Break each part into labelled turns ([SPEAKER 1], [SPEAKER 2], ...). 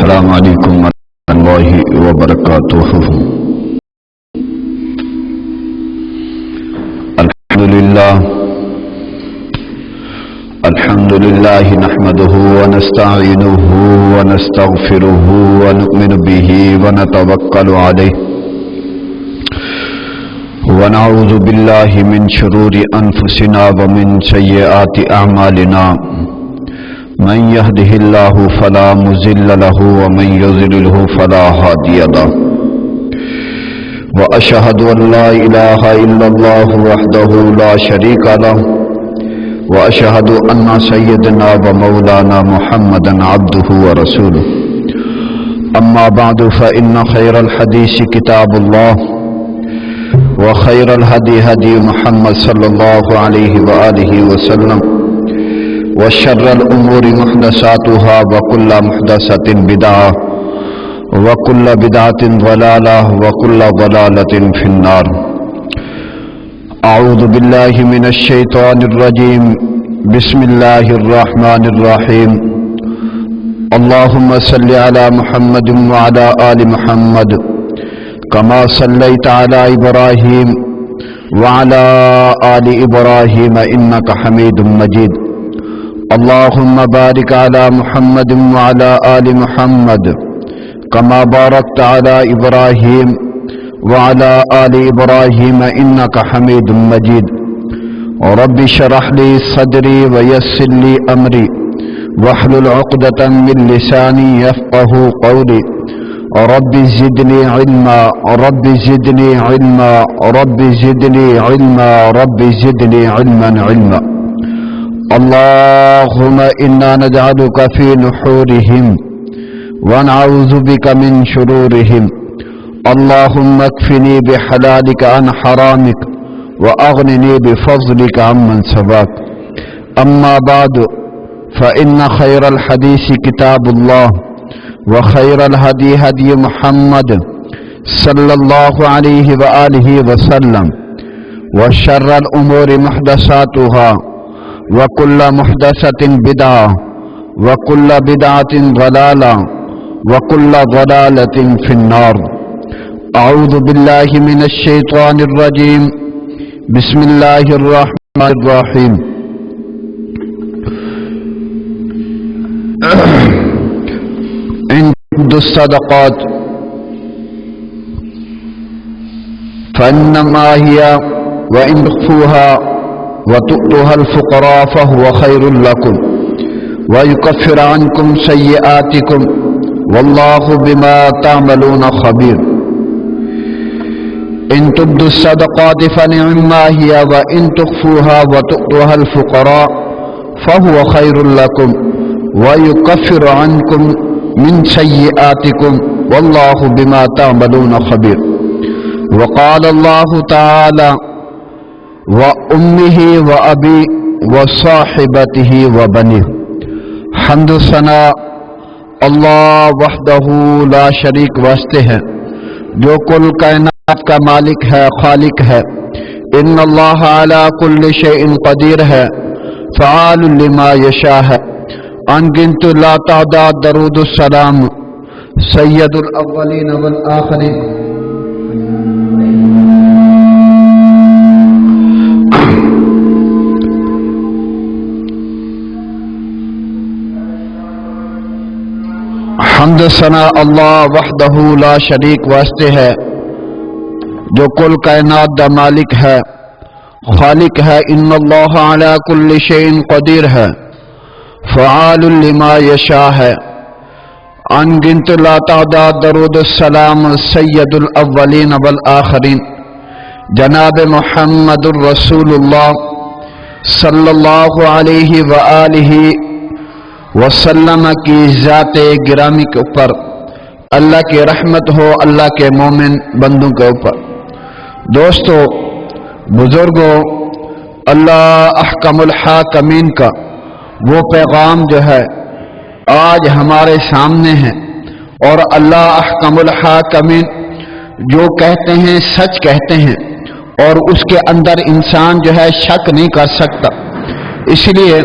[SPEAKER 1] السلام علیکم ورحمۃ اللہ وبرکاتہ۔ الحمد للہ نحمده ونستعینه ونستغفره ونؤمن به ونتوکل علیہ ونعوذ باللہ من شرور انفسنا ومن سیئات اعمالنا، من يهده الله فلا مضل له ومن يضلل فلا هادي له، وأشهد أن لا إله إلا الله وحده لا شريك له، وأشهد أن سيدنا ومولانا محمدا عبده ورسوله، أما بعد فإن خير الحديث كتاب الله، وخير الهدي هدي محمد صلى الله عليه وآله وسلم، وشر الأمور محدثاتها وكل محدثة بدعة وكل بدعة ضلالة وكل ضلالة في النار۔ أعوذ بالله من الشيطان الرجيم، بسم الله الرحمن الرحيم، اللهم صل على محمد وعلى آل محمد كما صليت على إبراهيم وعلى آل إبراهيم إنك حميد مجيد، اللهم بارك على محمد وعلى آل محمد كما باركت على إبراهيم وعلى آل إبراهيم إنك حميد مجيد، رب اشرح لي صدري ويسر لي أمري واحلل عقدة من لساني يفقه قولي، رب زدني علما رب زدني علما رب زدني علما رب زدني علما۔ اللهم إنا نجعلك في نحورهم ونعوذ بك من شرورهم، اللهم اكفني بحلالك عن حرامك وأغنني بفضلك عمن سواك، أما بعد فإن خير الحديث كتاب الله، وخير الهدي هدي محمد صلى الله عليه وآله وسلم، وشر الأمور محدثاتها وكل محدثة بدعة وكل بدعة ضلالة وكل ضلالة في النار۔ أعوذ بالله من الشيطان الرجيم، بسم الله الرحمن الرحيم۔ إن تبدوا الصدقات فإنما هي وإن تخفوها وتؤتوها الفقراء فهو خير لكم ويكفر عنكم سيئاتكم والله بما تعملون خبير۔ إن تبدوا الصدقات فنعما هي وإن تخفوها وتؤتوها الفقراء فهو خير لكم ويكفر عنكم من سيئاتكم والله بما تعملون خبير۔ وقال الله تعالى وأمه وأبي وصاحبته وبنيه۔ حمد و ثنا اللہ وحدہ لا شریک واسطے ہے، جو کل کائنات کا مالک ہے، خالق ہے۔ ان اللہ علی کل شیء قدیر ہے، فعال لما یشاء ہے۔ ان گنت لا تعداد درود السلام سید الاولین والآخرین حمد ثنا اللہ وحدہ لا شریک واسطے ہے، جو کل کائنات دا مالک ہے، خالق ہے۔ ان اللہ علی کل شیء قدیر ہے، فعال لما یشاء ہے۔ ان گنت لا تعداد درود السلام سید الاولین والآخرین جناب محمد الرسول اللہ صلی اللہ علیہ وآلہ وسلم کی ذات گرامی کے اوپر اللہ کی رحمت ہو، اللہ کے مومن بندوں کے اوپر۔ دوستو، بزرگوں، اللہ احکم الحاکمین کا وہ پیغام جو ہے آج ہمارے سامنے ہے، اور اللہ احکم الحاکمین جو کہتے ہیں سچ کہتے ہیں، اور اس کے اندر انسان جو ہے شک نہیں کر سکتا۔ اس لیے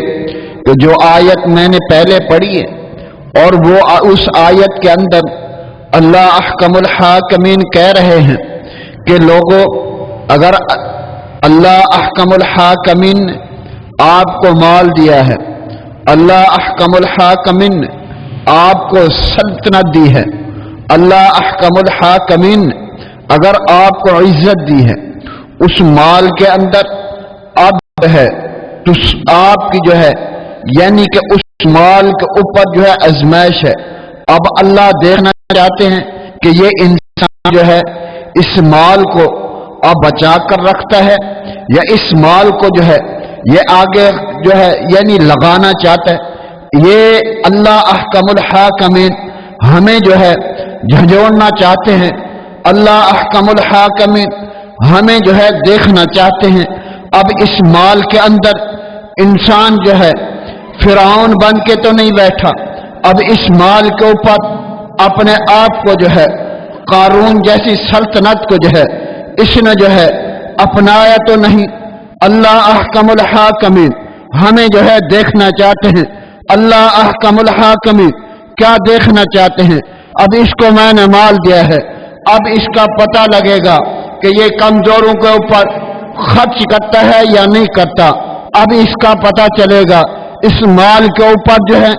[SPEAKER 1] کہ جو آیت میں نے پہلے پڑھی ہے اور وہ اس آیت کے اندر اللہ احکم الحاکمین کہہ رہے ہیں کہ لوگوں، اگر اللہ احکم الحاکمین نے آپ کو مال دیا ہے، اللہ احکم الحاکمین نے آپ کو سلطنت دی ہے، اللہ احکم الحاکمین نے اگر آپ کو عزت دی ہے، اس مال کے اندر اب ہے تو آپ کی جو ہے یعنی کہ اس مال کے اوپر جو ہے آزمائش ہے۔ اب اللہ دیکھنا چاہتے ہیں کہ یہ انسان جو ہے اس مال کو اب بچا کر رکھتا ہے یا اس مال کو جو ہے یہ آگے جو ہے یعنی لگانا چاہتا ہے۔ یہ اللہ احکم الحاکمین ہمیں جو ہے جھنجھوڑنا چاہتے ہیں۔ اللہ احکم الحاکمین ہمیں جو ہے دیکھنا چاہتے ہیں۔ اب اس مال کے اندر انسان جو ہے فرعون بن کے تو نہیں بیٹھا، اب اس مال کے اوپر اپنے آپ کو جو ہے قارون جیسی سلطنت کو جو ہے اس نے جو ہے اپنایا تو نہیں۔ اللہ احکم الحاکمین ہمیں جو ہے دیکھنا چاہتے ہیں۔ اللہ احکم الحاکمین کیا دیکھنا چاہتے ہیں؟ اب اس کو میں نے مال دیا ہے، اب اس کا پتہ لگے گا کہ یہ کمزوروں کے اوپر خرچ کرتا ہے یا نہیں کرتا۔ اب اس کا پتہ چلے گا اس مال کے اوپر جو ہے،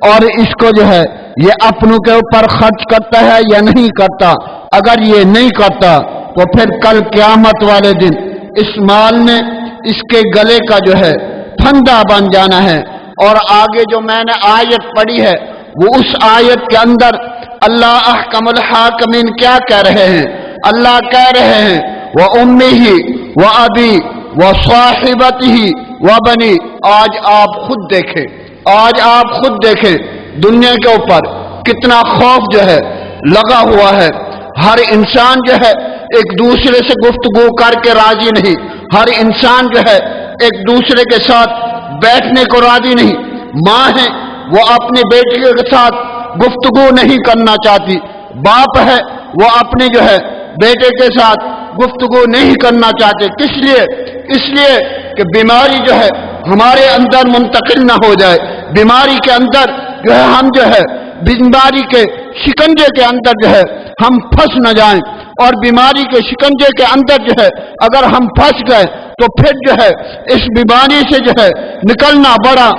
[SPEAKER 1] اور اس کو جو ہے یہ اپنوں کے اوپر خرچ کرتا ہے یا نہیں کرتا۔ اگر یہ نہیں کرتا تو پھر کل قیامت والے دن اس مال نے اس کے گلے کا جو ہے پھندا بن جانا ہے۔ اور آگے جو میں نے آیت پڑھی ہے وہ اس آیت کے اندر اللہ احکم الحاکمین کیا کہہ رہے ہیں؟ اللہ کہہ رہے ہیں وَأُمِّهِ وَأَبِي وَصَاحِبَتِهِ وَبَنِي۔ آج آپ خود دیکھیں، آج آپ خود دیکھیں دنیا کے اوپر کتنا خوف جو ہے لگا ہوا ہے۔ ہر انسان جو ہے ایک دوسرے سے گفتگو کر کے راضی نہیں، ہر انسان جو ہے ایک دوسرے کے ساتھ بیٹھنے کو راضی نہیں۔ ماں ہے وہ اپنے بیٹے کے ساتھ گفتگو نہیں کرنا چاہتی، باپ ہے وہ اپنے جو ہے بیٹے کے ساتھ گفتگو نہیں کرنا چاہتے۔ کس لیے؟ اس لیے کہ بیماری جو ہے ہمارے اندر منتقل نہ ہو جائے، بیماری کے اندر جو ہے ہم جو ہے بیماری کے شکنجے کے اندر جو ہے ہم پھنس نہ جائیں، اور بیماری کے شکنجے کے اندر جو ہے اگر ہم پھنس گئے تو پھر جو ہے اس بیماری سے جو ہے نکلنا بڑا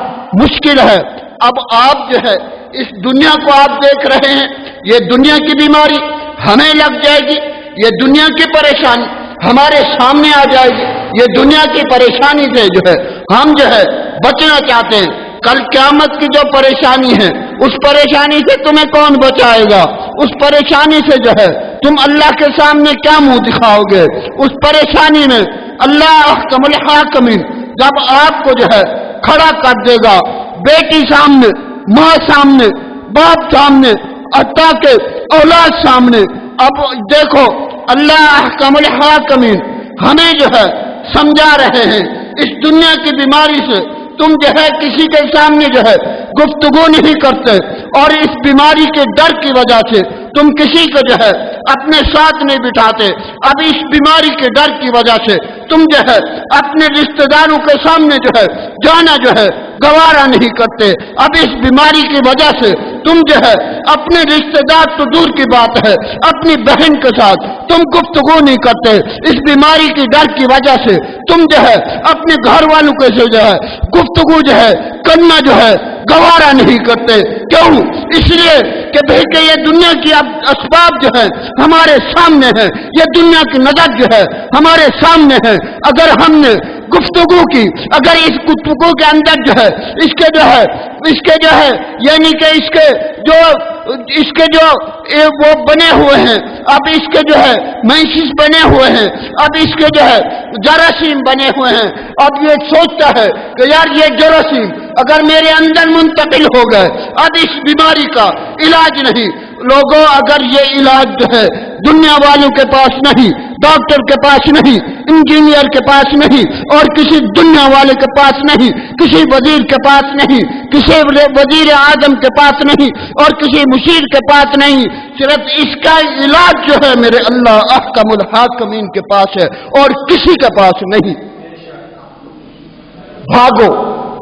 [SPEAKER 1] مشکل ہے۔ اب آپ جو ہے اس دنیا کو آپ دیکھ رہے ہیں، یہ دنیا کی بیماری ہمیں لگ جائے گی، یہ دنیا کی پریشانی ہمارے سامنے آ جائے گی، یہ دنیا کی پریشانی سے جو ہے ہم جو ہے بچنا چاہتے ہیں۔ کل قیامت کی جو پریشانی ہے اس پریشانی سے تمہیں کون بچائے گا؟ اس پریشانی سے جو ہے تم اللہ کے سامنے کیا منہ دکھاؤ گے؟ اس پریشانی میں اللہ احکم الحاکمین جب آپ کو جو ہے کھڑا کر دے گا، بیٹی سامنے، ماں سامنے، باپ سامنے، حتیٰ کہ اولاد سامنے۔ اب دیکھو اللہ احکم الحاکمین ہمیں جو ہے سمجھا رہے ہیں اس دنیا کی بیماری سے تم جو ہے کسی کے سامنے جو ہے گفتگو نہیں کرتے، اور اس بیماری کے ڈر کی وجہ سے تم کسی کو جو ہے اپنے ساتھ نہیں بٹھاتے۔ اب اس بیماری کے ڈر کی وجہ سے تم جو ہے اپنے رشتہ داروں کے سامنے جو ہے جانا جو ہے گوارا نہیں کرتے۔ اب اس بیماری کی وجہ سے تم جو ہے اپنے رشتہ دار تو دور کی بات ہے اپنی بہن کے ساتھ تم گفتگو نہیں کرتے۔ اس بیماری کی ڈر کی وجہ سے تم جو ہے اپنے گھر والوں کے سے جو ہے گفتگو جو ہے کرنا جو ہے گوارا نہیں کرتے۔ کیوں؟ اس لیے کہ بھئی یہ دنیا کی اسباب جو ہے ہمارے سامنے ہیں، یہ دنیا کی نظر جو ہے ہمارے سامنے ہے۔ اگر ہم نے گفتگو کی، اگر اس گفتگو کے اندر جو ہے اس کے جو ہے یعنی کہ اس کے جو وہ بنے ہوئے ہیں، اب اس کے جو ہے مینسس بنے ہوئے ہیں، اب اس کے جو ہے جراثیم بنے ہوئے ہیں، اب یہ سوچتا ہے کہ یار یہ جراثیم اگر میرے اندر منتقل ہو گئے، اب اس بیماری کا علاج نہیں۔ لوگوں اگر یہ علاج جو ہے دنیا والوں کے پاس نہیں، ڈاکٹر کے پاس نہیں، انجینئر کے پاس نہیں، اور کسی دنیا والے کے پاس نہیں، کسی وزیر کے پاس نہیں، کسی وزیر اعظم کے پاس نہیں، اور کسی مشیر کے پاس نہیں، صرف اس کا علاج جو ہے میرے اللہ احکم الحاکمین کے پاس ہے اور کسی کے پاس نہیں۔ بھاگو،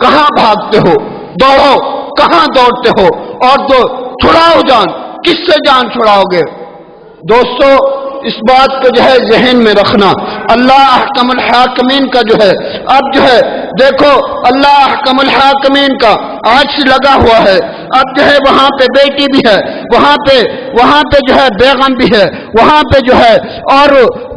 [SPEAKER 1] کہاں بھاگتے ہو؟ دوڑو، کہاں دوڑتے ہو؟ اور تو چھڑاؤ جان. کس سے جان چھڑاؤ گے؟ دوستو اس بات کو جو ہے ذہن میں رکھنا. اللہ احکم الحاکمین کا جو ہے اب جو ہے دیکھو اللہ احکم الحاکمین کا آج سے لگا ہوا ہے. اب جو ہے وہاں پہ بیٹی بھی ہے, وہاں پہ جو ہے بیگم بھی ہے, وہاں پہ جو ہے اور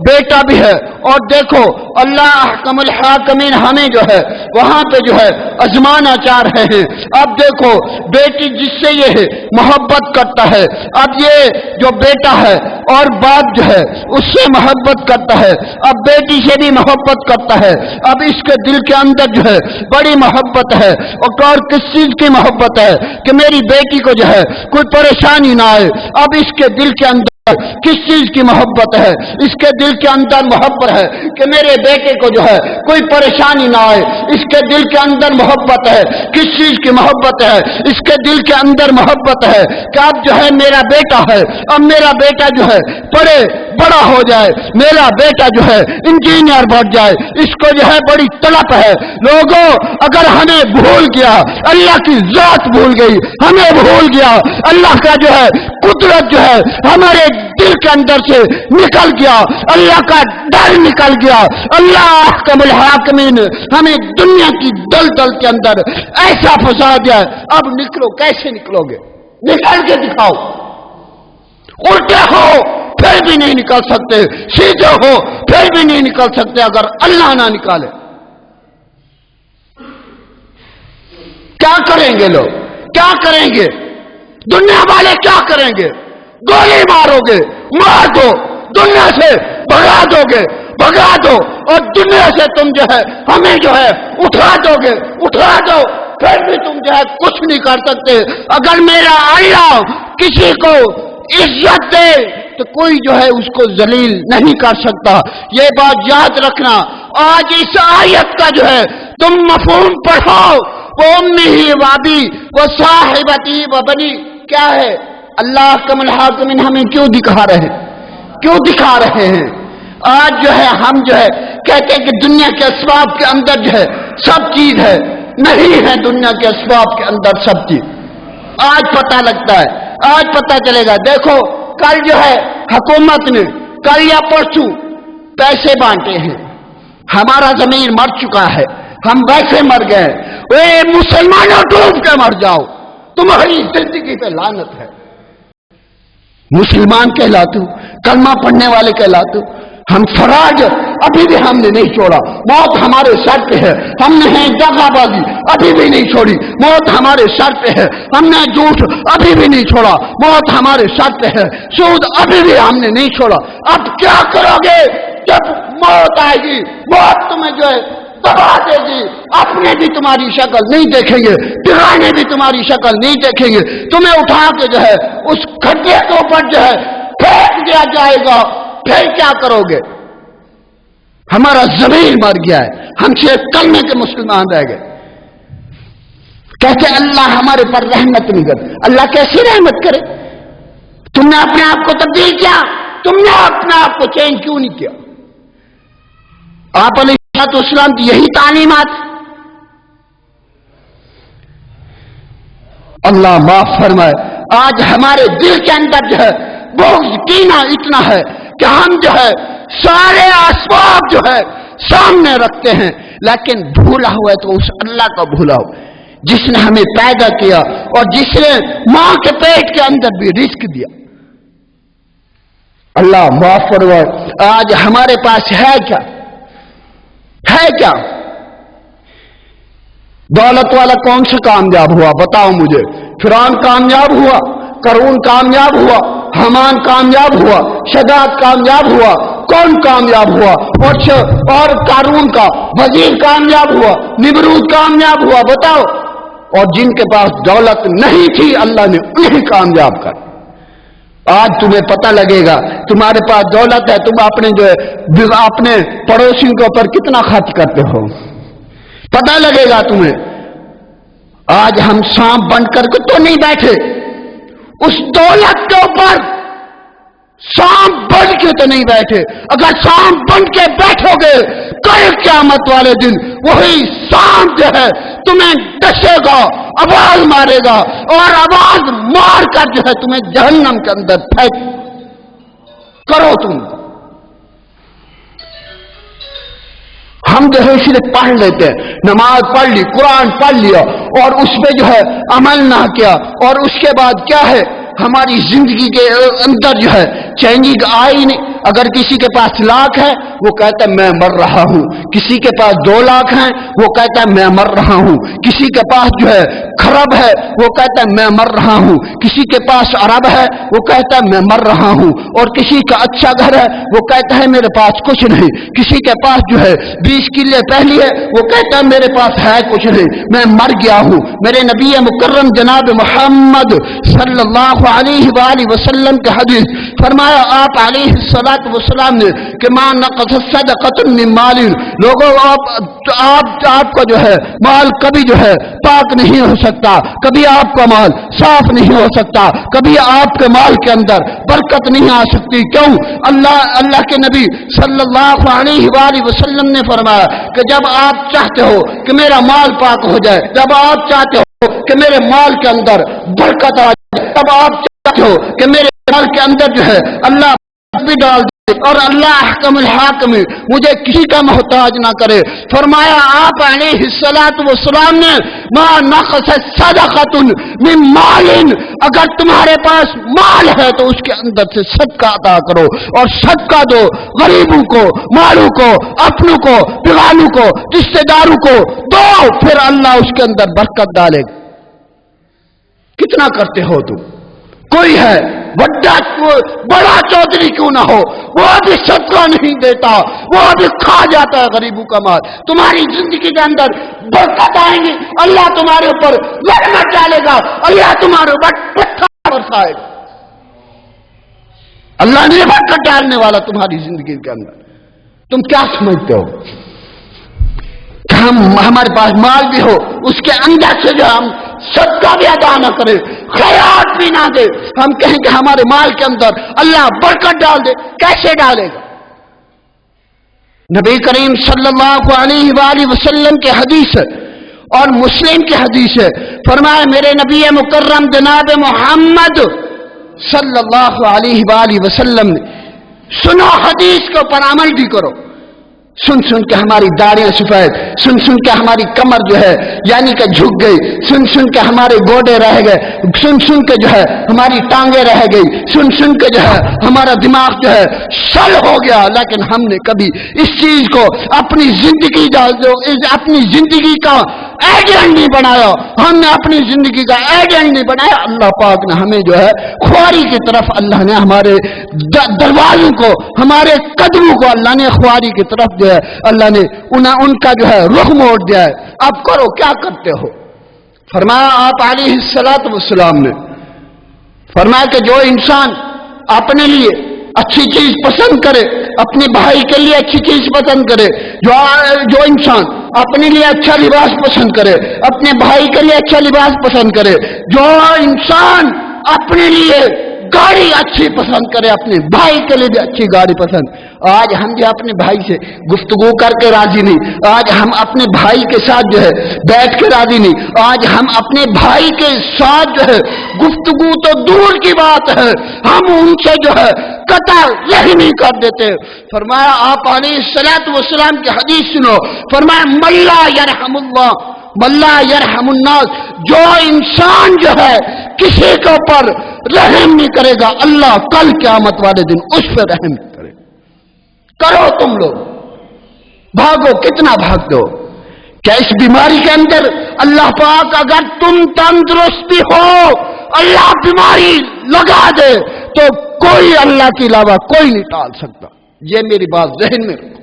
[SPEAKER 1] بیٹا بھی ہے. اور دیکھو اللہ احکم الحاکمین ہمیں جو ہے وہاں پہ جو ہے ازمانا چاہ رہے ہیں. اب دیکھو بیٹی جس سے یہ محبت کرتا ہے, اب یہ جو بیٹا ہے اور باپ جو ہے اس سے محبت کرتا ہے, اب بیٹی سے بھی محبت کرتا ہے. اب اس کے دل کے اندر جو ہے بڑی محبت ہے. اور کس چیز کی محبت ہے کہ میری بیٹی کو جو ہے کوئی پریشانی نہ آئے. اب اس کے دل کے اندر کس چیز کی محبت ہے؟ اس کے دل کے اندر محبت ہے کہ میرے بیٹے کو جو ہے کوئی پریشانی نہ آئے. اس کے دل کے اندر محبت ہے. کس چیز کی محبت ہے؟ اس کے دل کے اندر محبت ہے کہ اب جو ہے میرا بیٹا ہے, اب میرا بیٹا جو ہے پڑھے بڑا ہو جائے, میرا بیٹا جو ہے انجینئر بن جائے. اس کو جو ہے بڑی طلب ہے. لوگوں اگر ہمیں بھول گیا, اللہ کی ذات بھول گئی, ہمیں بھول گیا, اللہ کا جو ہے قدرت جو ہے ہمارے دل کے اندر سے نکل گیا, اللہ کا ڈر نکل گیا. اللہ احکم الحاکمین ہمیں دنیا کی دلدل کے اندر ایسا پھنسا دیا. اب نکلو, کیسے نکلو گے؟ نکل کے دکھاؤ. الٹے ہو پھر بھی نہیں نکل سکتے, سیدھے ہو پھر بھی نہیں نکل سکتے اگر اللہ نہ نکالے. کیا کریں گے لوگ؟ کیا کریں گے دنیا والے؟ کیا کریں گے؟ گولی مارو گے, مار دو, دنیا سے بھگا دو گے, بھگا دو, اور دنیا سے تم جو ہے ہمیں جو ہے اٹھا دو گے, اٹھا دو, پھر بھی تم جو ہے کچھ نہیں کر سکتے. اگر میرا اللہ کسی کو عزت دے تو کوئی جو ہے اس کو ذلیل نہیں کر سکتا. یہ بات یاد رکھنا. آج اس آیت کا جو ہے تم مفہوم پڑھاؤ. وہ امی وابی وہ صاحبتی و بنی, کیا ہے اللہ احکم الحاکمین ہمیں کیوں دکھا رہے ہیں؟ کیوں دکھا رہے ہیں؟ آج جو ہے ہم جو ہے کہتے ہیں کہ دنیا کے اسباب کے اندر جو ہے سب چیز ہے. نہیں ہے دنیا کے اسباب کے اندر سب چیز. آج پتہ لگتا ہے, آج پتہ چلے گا. دیکھو کل جو ہے حکومت نے کل یا پرسوں پیسے بانٹے ہیں. ہمارا ضمیر مر چکا ہے, ہم ویسے مر گئے. اے مسلمانوں ڈوب کے مر جاؤ, تمہاری زندگی پہ لعنت ہے. مسلمان کہلاتے ہو, کلمہ پڑھنے والے کہلاتے ہو. ہم فراج ابھی بھی ہم نے نہیں چھوڑا. موت ہمارے سر پہ ہے, ہم نے دغا بازی ابھی بھی نہیں چھوڑی. موت ہمارے سر پہ ہے, ہم نے جھوٹ ابھی بھی نہیں چھوڑا. موت ہمارے سر پہ ہے, سود ابھی بھی ہم نے نہیں چھوڑا. اب کیا کرو گے جب موت آئے گی؟ موت تمہیں جو ہے دبا دے گی. اپنے بھی تمہاری شکل نہیں دیکھیں گے, پرانے بھی تمہاری شکل نہیں دیکھیں گے. تمہیں اٹھا کے جو ہے اس کھڈے کے اوپر جو ہے پھینک دیا جائے گا. پھر کیا کرو گے؟ ہمارا ضمیر مر گیا ہے, ہم صرف کلمے کے مسلمان رہ گئے. کہتے اللہ ہمارے پر رحمت نہیں کرے. اللہ کیسی رحمت کرے؟ تم نے اپنے آپ کو تبدیل کیا, تم نے اپنے آپ کو چینج کیوں نہیں کیا؟ آپ علیہ السلام کی یہی تعلیمات. اللہ معاف فرمائے. آج ہمارے دل کے اندر جو ہے بغض کینہ اتنا ہے کہ ہم جو ہے سارے اسباب جو ہے سامنے رکھتے ہیں, لیکن بھولا ہوا ہے تو اس اللہ کا بھولا ہو جس نے ہمیں پیدا کیا اور جس نے ماں کے پیٹ کے اندر بھی رزق دیا. اللہ معاف فرمائے. آج ہمارے پاس ہے کیا؟ ہے کیا؟ دولت والا کون سا کامیاب ہوا بتاؤ مجھے؟ فرعون کامیاب ہوا, قارون کامیاب ہوا, حامان کامیاب ہوا, شداد کامیاب ہوا, کون کامیاب ہوا؟ اور قارون کا وزیر کامیاب ہوا, نمرود کامیاب ہوا, بتاؤ. اور جن کے پاس دولت نہیں تھی اللہ نے انہیں کامیاب کر. آج تمہیں پتہ لگے گا تمہارے پاس دولت ہے, تم اپنے جو ہے اپنے پڑوسیوں کے اوپر کتنا خرچ کرتے ہو, پتہ لگے گا تمہیں. آج ہم سانپ بن کر کے تو نہیں بیٹھے, اس دولت کے اوپر سانپ بن کے تو نہیں بیٹھے. اگر سانپ بن کے بیٹھو گے کل قیامت والے دن وہی سانپ جو ہے تمہیں ڈسے گا، آواز مارے گا، اور آواز مار کر جو ہے تمہیں جہنم کے اندر پھینک کرو تم۔ ہم جو ہے صرف پڑھ لیتے ہیں، نماز پڑھ لی، قرآن پڑھ لیا، اور اس پہ جو ہے عمل نہ کیا، اور اس کے بعد کیا ہے ہماری زندگی کے اندر جو ہے چینجنگ آئی نہیں۔ اگر کسی کے پاس لاکھ ہے وہ کہتا ہے میں مر رہا ہوں، کسی کے پاس 2 لاکھ ہیں وہ کہتا ہے میں مر رہا ہوں، کسی کے پاس جو ہے خراب ہے وہ کہتا ہے میں مر رہا ہوں، کسی کے پاس عرب ہے وہ کہتا ہے میں مر رہا ہوں، اور کسی کا اچھا گھر ہے وہ کہتا ہے میرے پاس کچھ نہیں، کسی کے پاس جو ہے 20 کلے پہلی ہے وہ کہتا ہے میرے پاس ہے کچھ نہیں، میں مر گیا ہوں۔ میرے نبی مکرم جناب محمد صلی اللہ علیہ وآلہ وسلم کے حدیث فرمایا آپ علیہ الصلوۃ والسلام نے کہ ما نقص صدقۃ من مال، لوگوں آپ کا جو ہے مال کبھی جو ہے پاک نہیں ہو سکتا، کبھی آپ کا مال صاف نہیں ہو سکتا، کبھی آپ کے مال کے اندر برکت نہیں آ سکتی۔ کیوں؟ اللہ کے نبی صلی اللہ علیہ وآلہ وسلم نے فرمایا کہ جب آپ چاہتے ہو کہ میرا مال پاک ہو جائے، جب آپ چاہتے ہو کہ میرے مال کے اندر برکت آ جائے، تب آپ چاہتے ہو کہ میرے مال کے اندر جو ہے اللہ بھی ڈال دے اور اللہ احکم الحاکم مجھے کسی کا محتاج نہ کرے۔ فرمایا آپ علیہ الصلوۃ والسلام نے ما نقص صدقۃ من مال، اگر تمہارے پاس مال ہے تو اس کے اندر سے صدقہ عطا کرو اور صدقہ دو، غریبوں کو، مالوں کو، اپنوں کو، بیگانوں کو، رشتہ داروں کو دو، پھر اللہ اس کے اندر برکت ڈالے گا۔ کتنا کرتے ہو تم؟ کوئی ہے بڑا چودھری کیوں نہ ہو وہ بھی صدقہ نہیں دیتا، وہ بھی کھا جاتا ہے غریبوں کا مال۔ تمہاری زندگی کے اندر برکت آئیں گی، اللہ تمہارے اوپر رحمت ڈالے گا، اللہ تمہارے اوپر برسائے گا۔ اللہ نے برکت ڈالنے والا تمہاری زندگی کے اندر۔ تم کیا سمجھتے ہو کہ ہمارے پاس مال بھی ہو اس کے اندر سے جو ہم صدقہ بھی ادا نہ کرے، خیرات بھی نہ دے، ہم کہیں کہ ہمارے مال کے اندر اللہ برکت ڈال دے؟ کیسے ڈالے گا؟ نبی کریم صلی اللہ علیہ وآلہ وسلم کے حدیث ہے اور مسلم کی حدیث ہے، فرمایا میرے نبی مکرم جناب محمد صلی اللہ علیہ وآلہ وسلم نے، سنو حدیث کے اوپر عمل بھی کرو۔ سن سن کے ہماری داڑیاں سفید، سن سن کے ہماری کمر جو ہے یعنی کہ جھک گئی، سن سن کے ہمارے گوڈے رہ گئے، سن سن کے جو ہے ہماری ٹانگیں رہ گئی، سن سن کے جو ہے ہمارا دماغ جو ہے شل ہو گیا، لیکن ہم نے کبھی اس چیز کو اپنی زندگی کا ایجنٹ نہیں بنایا، ہم نے اپنی زندگی کا ایجنٹ نہیں بنایا۔ اللہ پاک نے ہمیں جو ہے خواری کی طرف، اللہ نے ہمارے دروازوں کو، ہمارے قدموں کو اللہ نے خواری کی طرف جو ہے اللہ نے ان کا جو ہے رخ موڑ دیا ہے۔ اب کرو، کیا کرتے ہو؟ فرمایا آپ علیہ الصلوۃ والسلام نے فرمایا کہ جو انسان اپنے لیے اچھی چیز پسند کرے، اپنے بھائی کے لیے اچھی چیز پسند کرے، جو انسان اپنے لیے اچھا لباس پسند کرے، اپنے بھائی کے لیے اچھا لباس پسند کرے، جو انسان اپنے لیے گاڑی اچھی پسند کرے، اپنے بھائی کے لیے بھی اچھی گاڑی پسند۔ آج ہم جو اپنے بھائی سے گفتگو کر کے راضی نہیں، آج ہم اپنے بھائی کے ساتھ جو ہے بیٹھ کے راضی نہیں، آج ہم اپنے بھائی کے ساتھ جو ہے گفتگو تو دور کی بات ہے، ہم ان سے جو ہے قطع رحمی کر دیتے۔ فرمایا آپ علیہ الصلوۃ والسلام کی حدیث سنو، فرمایا من لا یرحم اللہ ملا یرحم الناس، جو انسان جو ہے کسی کے اوپر رحم نہیں کرے گا، اللہ کل قیامت والے دن اس پہ رحم کرے۔ کرو تم لوگ، بھاگو، کتنا بھاگتے ہو؟ کیا اس بیماری کے اندر اللہ پاک اگر تم تندرست بھی ہو، اللہ بیماری لگا دے تو کوئی اللہ کے علاوہ کوئی نہیں ٹال سکتا۔ یہ میری بات ذہن میں رکھو۔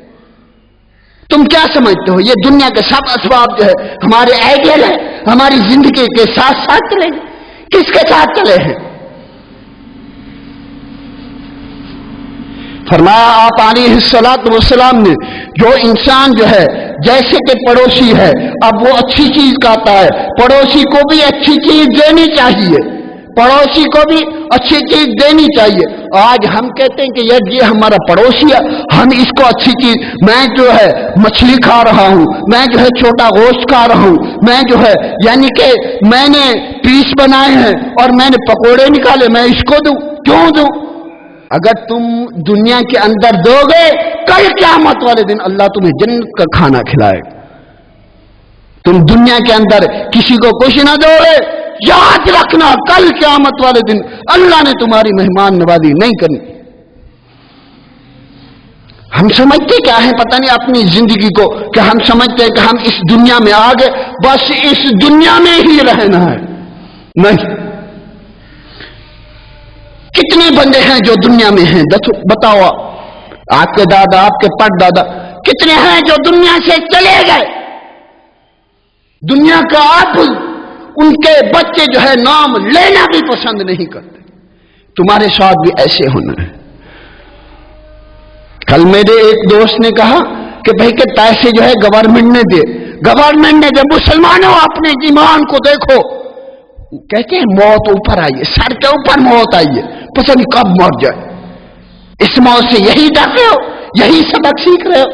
[SPEAKER 1] تم کیا سمجھتے ہو یہ دنیا کے سب اسباب جو ہے ہمارے آئیڈیل ہیں، ہماری زندگی کے ساتھ ساتھ چلے ہیں؟ کس کے ساتھ چلے ہیں؟ فرمایا آپ علیہ الصلوۃ والسلام نے جو انسان جو ہے جیسے کہ پڑوسی ہے، اب وہ اچھی چیز کہتا ہے، پڑوسی کو بھی اچھی چیز دینی چاہیے،
[SPEAKER 2] پڑوسی کو بھی اچھی چیز دینی چاہیے. آج ہم کہتے ہیں کہ یہ ہمارا پڑوسی ہے، ہم اس کو اچھی چیز، میں جو ہے مچھلی کھا رہا ہوں، میں جو ہے چھوٹا گوشت کھا رہا ہوں، میں جو ہے یعنی کہ میں نے پیس بنائے ہیں اور میں نے پکوڑے نکالے، میں اس کو دوں، کیوں دوں؟ اگر تم دنیا کے اندر دو گے، کل قیامت والے دن اللہ تمہیں جنت کا کھانا کھلائے. تم دنیا کے اندر کسی کو کچھ نہ دو گے، یاد رکھنا کل قیامت والے دن اللہ نے تمہاری مہمان نوازی نہیں کرنی. ہم سمجھتے کیا ہے پتہ نہیں اپنی زندگی کو، کہ ہم سمجھتے ہیں کہ ہم اس دنیا میں آ گئے، بس اس دنیا میں ہی رہنا ہے. نہیں، کتنے بندے ہیں جو دنیا میں ہیں؟ بتاؤ، آپ کے دادا، آپ کے پڑ دادا کتنے ہیں جو دنیا سے چلے گئے؟ دنیا کا اب ان کے بچے جو ہے نام لینا بھی پسند نہیں کرتے. تمہارے ساتھ بھی ایسے ہونا ہے. کل میرے ایک دوست نے کہا کہ بھائی کہ پیسے جو ہے گورنمنٹ نے دے، گورنمنٹ نے دے، مسلمانوں اپنے ایمان کو دیکھو. کہتے ہیں موت اوپر آئیے، سر کے اوپر موت آئیے، پتہ نہیں کب مر جائے. اس موت سے یہی ڈر رہے ہو، یہی سبق سیکھ رہے ہو.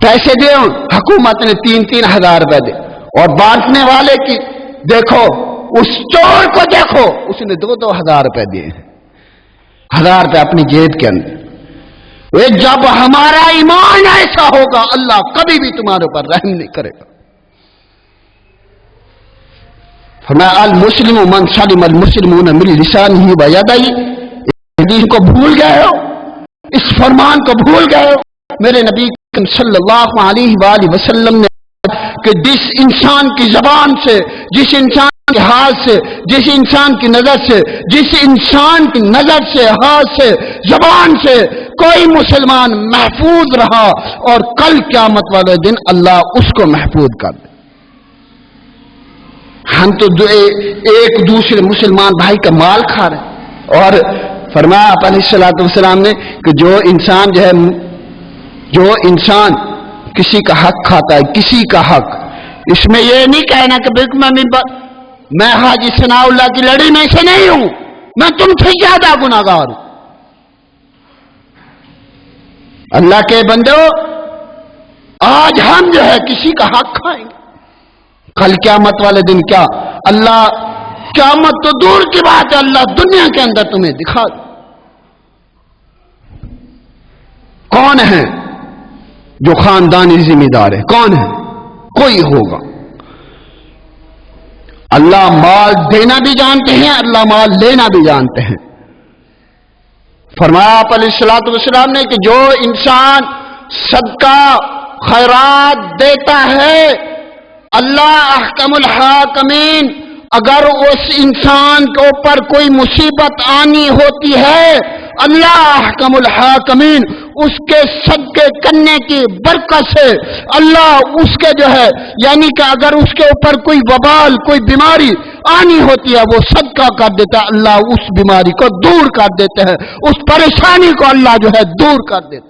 [SPEAKER 2] پیسے دے، حکومت نے 3-3 ہزار روپے دے، اور بانٹنے والے کی دیکھو، اس چور کو دیکھو، اس نے 2-2 ہزار روپے دیے ہیں، 1000 روپے اپنی جیب کے اندر. جب ہمارا ایمان ایسا ہوگا، اللہ کبھی بھی تمہارے اوپر رحم نہیں کرے گا. فرمایا المسلم من سلم المسلمون من لسانه ويده. حدیث کو بھول گئے ہو، اس فرمان کو بھول گئے ہو. میرے نبی صلی اللہ علیہ وآلہ وسلم نے کہ جس انسان کی زبان سے، جس انسان کے ہاتھ سے، جس انسان کی نظر سے، جس انسان کی نظر سے، ہاتھ سے، زبان سے کوئی مسلمان محفوظ رہا، اور کل قیامت والے دن اللہ اس کو محفوظ کر دے. ہم تو ایک دوسرے مسلمان بھائی کا مال کھا رہے ہیں. اور فرمایا آپ علیہ الصلوۃ والسلام نے کہ جو انسان کسی کا حق کھاتا ہے، کسی کا حق، اس میں یہ نہیں کہنا کہ میں حاجی ثناء اللہ کی لڑی میں سے نہیں ہوں، میں تم سے زیادہ گناہگار ہوں. اللہ کے بندو، آج ہم جو ہے کسی کا حق کھائیں گے، کل قیامت والے دن کیا اللہ، قیامت تو دور کی بات ہے، اللہ دنیا کے اندر تمہیں دکھا دے. کون ہے جو خاندانی ذمہ دار ہے؟ کون ہے؟ کوئی ہوگا. اللہ مال دینا بھی جانتے ہیں، اللہ مال لینا بھی جانتے ہیں. فرمایا آپ علیہ الصلوۃ والسلام نے کہ جو انسان صدقہ خیرات دیتا ہے، اللہ احکم الحاکمین، اگر اس انسان کے اوپر کوئی مصیبت آنی ہوتی ہے، اللہ احکم الحاکمین اس کے صدقے کرنے کی برکت سے اللہ اس کے جو ہے یعنی کہ اگر اس کے اوپر کوئی وبال، کوئی بیماری آنی ہوتی ہے، وہ صدقہ کر دیتا ہے، اللہ اس بیماری کو دور کر دیتے ہیں، اس پریشانی کو اللہ جو ہے دور کر دیتے.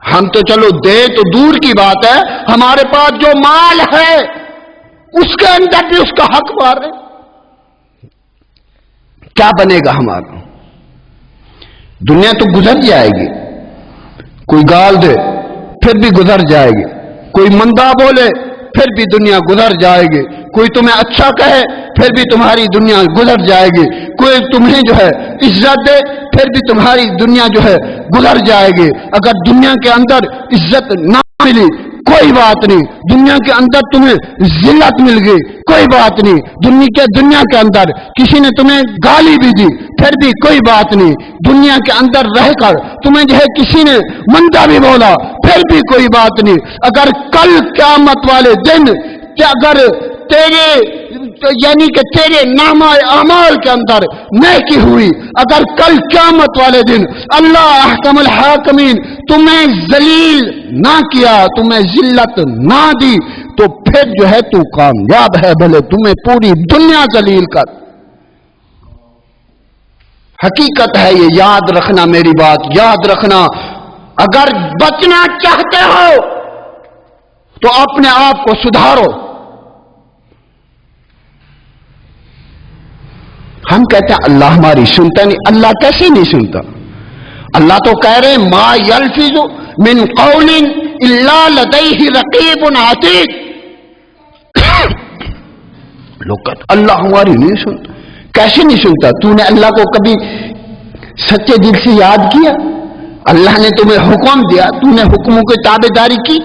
[SPEAKER 2] ہم تو چلو دے تو دور کی بات ہے، ہمارے پاس جو مال ہے اس کے اندر بھی اس کا حق مار رہے. کیا بنے گا ہمارا؟ دنیا تو گزر جائے گی، کوئی گال دے پھر بھی گزر جائے گی، کوئی مندا بولے پھر بھی دنیا گزر جائے گی، کوئی تمہیں اچھا کہے پھر بھی تمہاری دنیا گزر جائے گی، کوئی تمہیں جو ہے عزت دے پھر بھی تمہاری دنیا جو ہے گزر جائے گی. اگر دنیا کے اندر عزت نہ ملی کوئی بات نہیں، دنیا کے اندر تمہیں ذلت مل گئی کوئی بات نہیں، دنیا کے اندر کسی نے تمہیں گالی بھی دی پھر بھی کوئی بات نہیں، دنیا کے اندر رہ کر تمہیں جو ہے کسی نے مندا بھی بولا پھر بھی کوئی بات نہیں. اگر کل قیامت والے دن کہ اگر تیرے نامہ اعمال کے اندر نیکی ہوئی، اگر کل قیامت والے دن اللہ احکم الحاکمین تمہیں ذلیل نہ کیا، تمہیں ذلت نہ دی، تو پھر جو ہے تو کامیاب ہے، بھلے تمہیں پوری دنیا ذلیل کر. حقیقت ہے یہ، یاد رکھنا، میری بات یاد رکھنا. اگر بچنا چاہتے ہو تو اپنے آپ کو سدھارو، ہم کہتے ہیں اللہ ہماری سنتا نہیں. اللہ کیسے نہیں سنتا؟ اللہ تو کہہ رہے ما یلفظ من قول الا لدیہ رقیب عتید. لوگ کہتے اللہ ہماری نہیں سنتا. کیسے نہیں سنتا؟ تو نے اللہ کو کبھی سچے دل سے یاد کیا؟ اللہ نے تمہیں حکم دیا، تو نے حکموں کی تابع داری کی.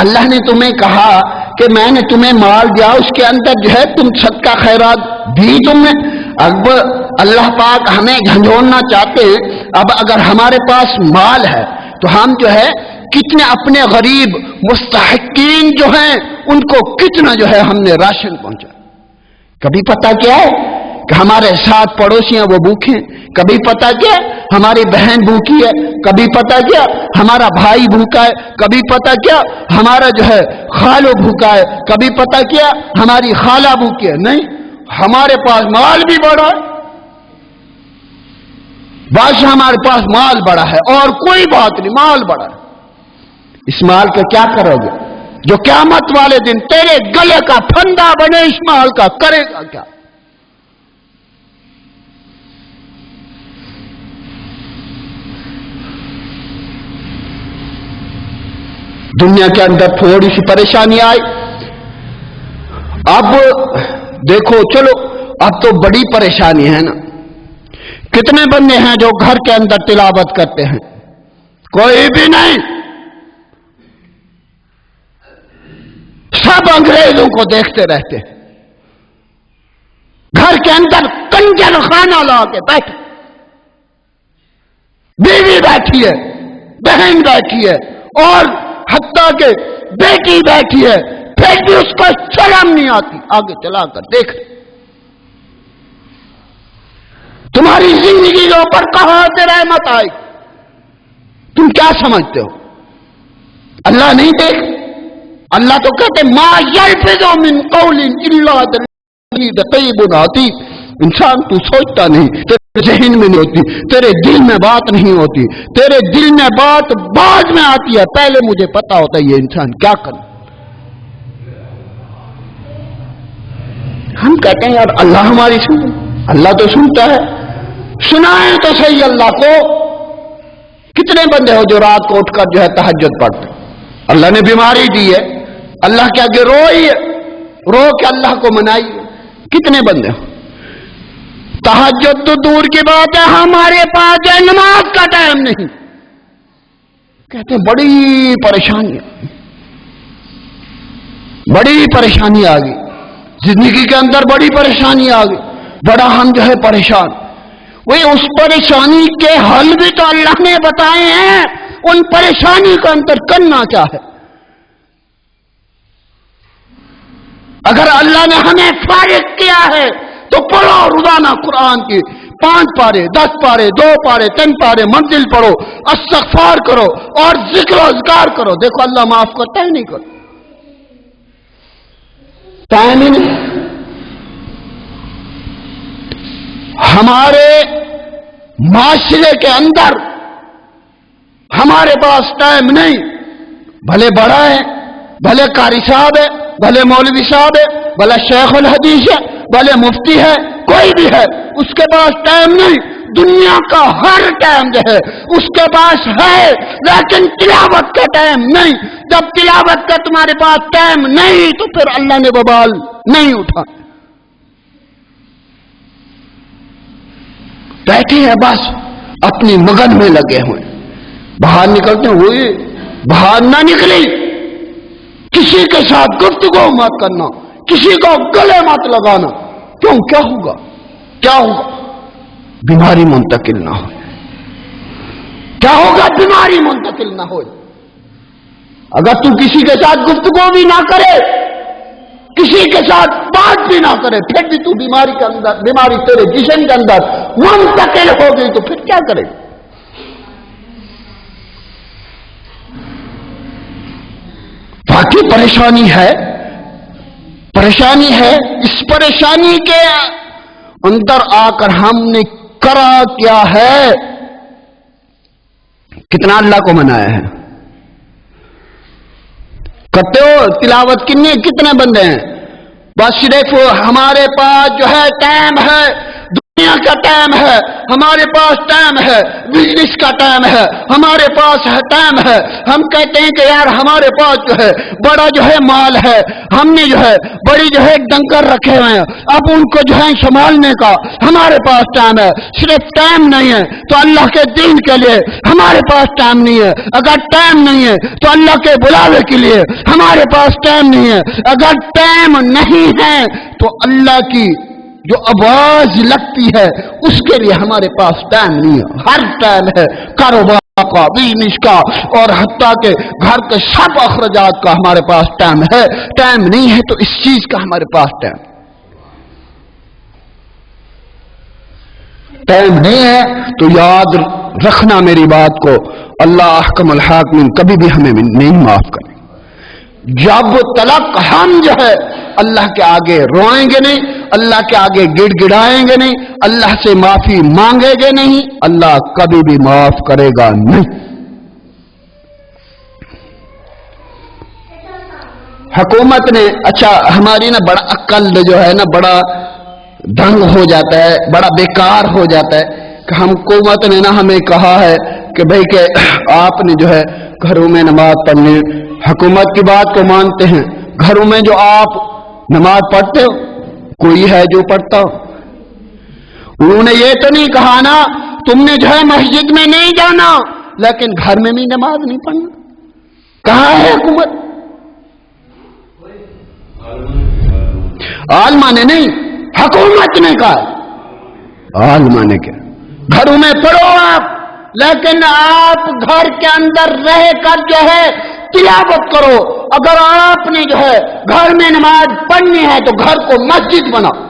[SPEAKER 2] اللہ نے تمہیں کہا کہ میں نے تمہیں مال دیا، اس کے اندر جو ہے تم صدقہ خیرات بھی تم نے. اب اللہ پاک ہمیں جھنجھوڑنا چاہتے ہیں. اب اگر ہمارے پاس مال ہے تو ہم جو ہے کتنے اپنے غریب مستحقین جو ہیں ان کو کتنا جو ہے ہم نے راشن پہنچا. کبھی پتہ کیا ہے کہ ہمارے ساتھ پڑوسی ہیں وہ بھوکے ہیں. کبھی پتہ کیا ہماری بہن بھوکی ہے. کبھی پتہ کیا ہمارا بھائی بھوکا ہے. کبھی پتہ کیا ہمارا جو ہے خالو بھوکا ہے. کبھی پتہ کیا ہماری خالہ بھوکی ہے. نہیں، ہمارے پاس مال بھی بڑا ہے. بس ہمارے پاس مال بڑا ہے اور کوئی بات نہیں، مال بڑا ہے. اس مال کا کیا کرو گے جو قیامت والے دن تیرے گلے کا پھندا بنے؟ اس مال کا کرے گا کیا؟ دنیا کے اندر تھوڑی سی پریشانی آئی. اب دیکھو چلو اب تو بڑی پریشانی ہے نا. کتنے بندے ہیں جو گھر کے اندر تلاوت کرتے ہیں؟ کوئی بھی نہیں. سب انگریزوں کو دیکھتے رہتے ہیں. گھر کے اندر کنجر خانہ لا کے بیٹھے، بیوی بیٹھی ہے، بہن بیٹھی ہے اور حتیٰ کہ بیٹی بیٹھی ہے، پھر بھی اس کو شرم نہیں آتی. آگے چلا کر دیکھ تمہاری زندگی کے اوپر کہاں سے رحمت آئی؟ تم کیا سمجھتے ہو اللہ نہیں دیکھ؟ اللہ تو کہتے ما یلفظ من قول الا لدیہ رقیب عتید. انسان تو سوچتا نہیں، تیرے ذہن میں نہیں ہوتی، تیرے دل میں بات نہیں ہوتی، تیرے دل میں بات بعد میں آتی ہے، پہلے مجھے پتا ہوتا ہے یہ انسان کیا کرے. ہم کہتے ہیں یار اللہ ہماری سنتا. اللہ تو سنتا ہے، سنائیں تو صحیح اللہ کو. کتنے بندے ہو جو رات کو اٹھ کر جو ہے تہجد پڑھتے؟ اللہ نے بیماری دی ہے، اللہ کے آگے روئی ہے، رو کے اللہ کو منائی. کتنے بندے ہو؟ تہجد تو دور کی بات ہے، ہمارے پاس جو نماز کا ٹائم نہیں. کہتے ہیں بڑی پریشانی، بڑی پریشانی آ گئی زندگی کے اندر، بڑی پریشانی آ گئی، بڑا ہم جو ہے پریشان. وہی اس پریشانی کے حل بھی تو اللہ نے بتائے ہیں. ان پریشانی کا اندر کرنا کیا ہے؟ اگر اللہ نے ہمیں فارغ کیا ہے تو پڑھو روزانہ قرآن کی 5 پارے 10 پارے 2 پارے 3 پارے منزل پڑھو، استغفار کرو اور ذکر و اذکار کرو. دیکھو اللہ معاف کرتا ہے نہیں کرتا؟ ٹائم ہی نہیں. ہمارے معاشرے کے اندر ہمارے پاس ٹائم نہیں. بھلے بڑا ہے، بھلے قاری صاحب ہے، بھلے مولوی صاحب ہے، بھلے شیخ الحدیث ہے، بھلے مفتی ہے، کوئی بھی ہے، اس کے پاس ٹائم نہیں. دنیا کا ہر ٹائم جو ہے اس کے پاس ہے، لیکن تلاوت کا ٹائم نہیں. جب تلاوت کا تمہارے پاس ٹائم نہیں تو پھر اللہ نے وبال نہیں اٹھا. بیٹھے ہیں بس اپنی مگن میں لگے ہوئے. باہر نکلتے ہوئے باہر نہ نکلی. کسی کے ساتھ گفتگو مت کرنا، کسی کو گلے مت لگانا. کیوں؟ کیا ہوگا؟ کیا ہوگا؟ بیماری منتقل نہ ہو. کیا ہوگا؟ بیماری منتقل نہ ہو. اگر تو کسی کے ساتھ گفتگو بھی نہ کرے، کسی کے ساتھ بات بھی نہ کرے، پھر بھی تو بیماری کے اندر، بیماری تیرے جسم کے اندر منتقل ہو گئی تو پھر کیا کرے؟ باقی پریشانی ہے، پریشانی ہے. اس پریشانی کے اندر آ کر ہم نے کرا کیا ہے؟ کتنا اللہ کو منایا ہے؟ کرتے ہو تلاوت کتنے بندے ہیں؟ بس صرف ہمارے پاس جو ہے ٹائم ہے دنیا کا ٹائم ہے، ہمارے پاس ٹائم ہے، بزنس کا ٹائم ہے، ہمارے پاس ہے ٹائم ہے. ہم کہتے ہیں کہ یار ہمارے پاس جو ہے بڑا جو ہے مال ہے، ہم نے جو ہے بڑی جو ہے ڈنگر رکھے ہوئے ہیں، اب ان کو جو ہے سنبھالنے کا ہمارے پاس ٹائم ہے. صرف ٹائم نہیں ہے تو اللہ کے دین کے لیے ہمارے پاس ٹائم نہیں ہے. اگر ٹائم نہیں ہے تو اللہ کے بلاوے کے لیے ہمارے پاس ٹائم نہیں ہے. اگر ٹائم نہیں ہے تو اللہ کی جو آواز لگتی ہے اس کے لیے ہمارے پاس ٹائم نہیں ہے. ہر ٹائم ہے کاروبار کا، بزنس کا، اور حتیٰ کہ گھر کے سب اخراجات کا ہمارے پاس ٹائم ہے. ٹائم نہیں ہے تو اس چیز کا ہمارے پاس ٹائم نہیں ہے. تو یاد رکھنا میری بات کو، اللہ احکم الحاکمین کبھی بھی ہمیں نہیں معاف کرے. جب تلک ہم جو ہے اللہ کے آگے روئیں گے نہیں، اللہ کے آگے گڑ گڑائیں گے نہیں، اللہ سے معافی مانگیں گے نہیں، اللہ کبھی بھی معاف کرے گا نہیں. حکومت نے اچھا ہماری نا بڑا عقل جو ہے نا بڑا دھنگ ہو جاتا ہے، بڑا بیکار ہو جاتا ہے کہ ہم حکومت نے نا ہمیں کہا ہے کہ بھئی کہ آپ نے جو ہے گھروں میں نماز پڑھنی. حکومت کی بات کو مانتے ہیں، گھروں میں جو آپ نماز پڑھتے ہو کوئی ہے جو پڑھتا ہو؟ انہوں نے یہ تو نہیں کہا نا تم نے جو ہے مسجد میں نہیں جانا لیکن گھر میں بھی نماز نہیں پڑھنا. کہاں ہے حکومت؟ عالمہ نے نہیں، حکومت نے کہا. عالمہ نے کیا گھروں میں پڑھو آپ، لیکن آپ گھر کے اندر رہ کر جو ہے تلاوت کرو. اگر آپ نے جو ہے گھر میں نماز پڑھنی ہے تو گھر کو مسجد بناؤ،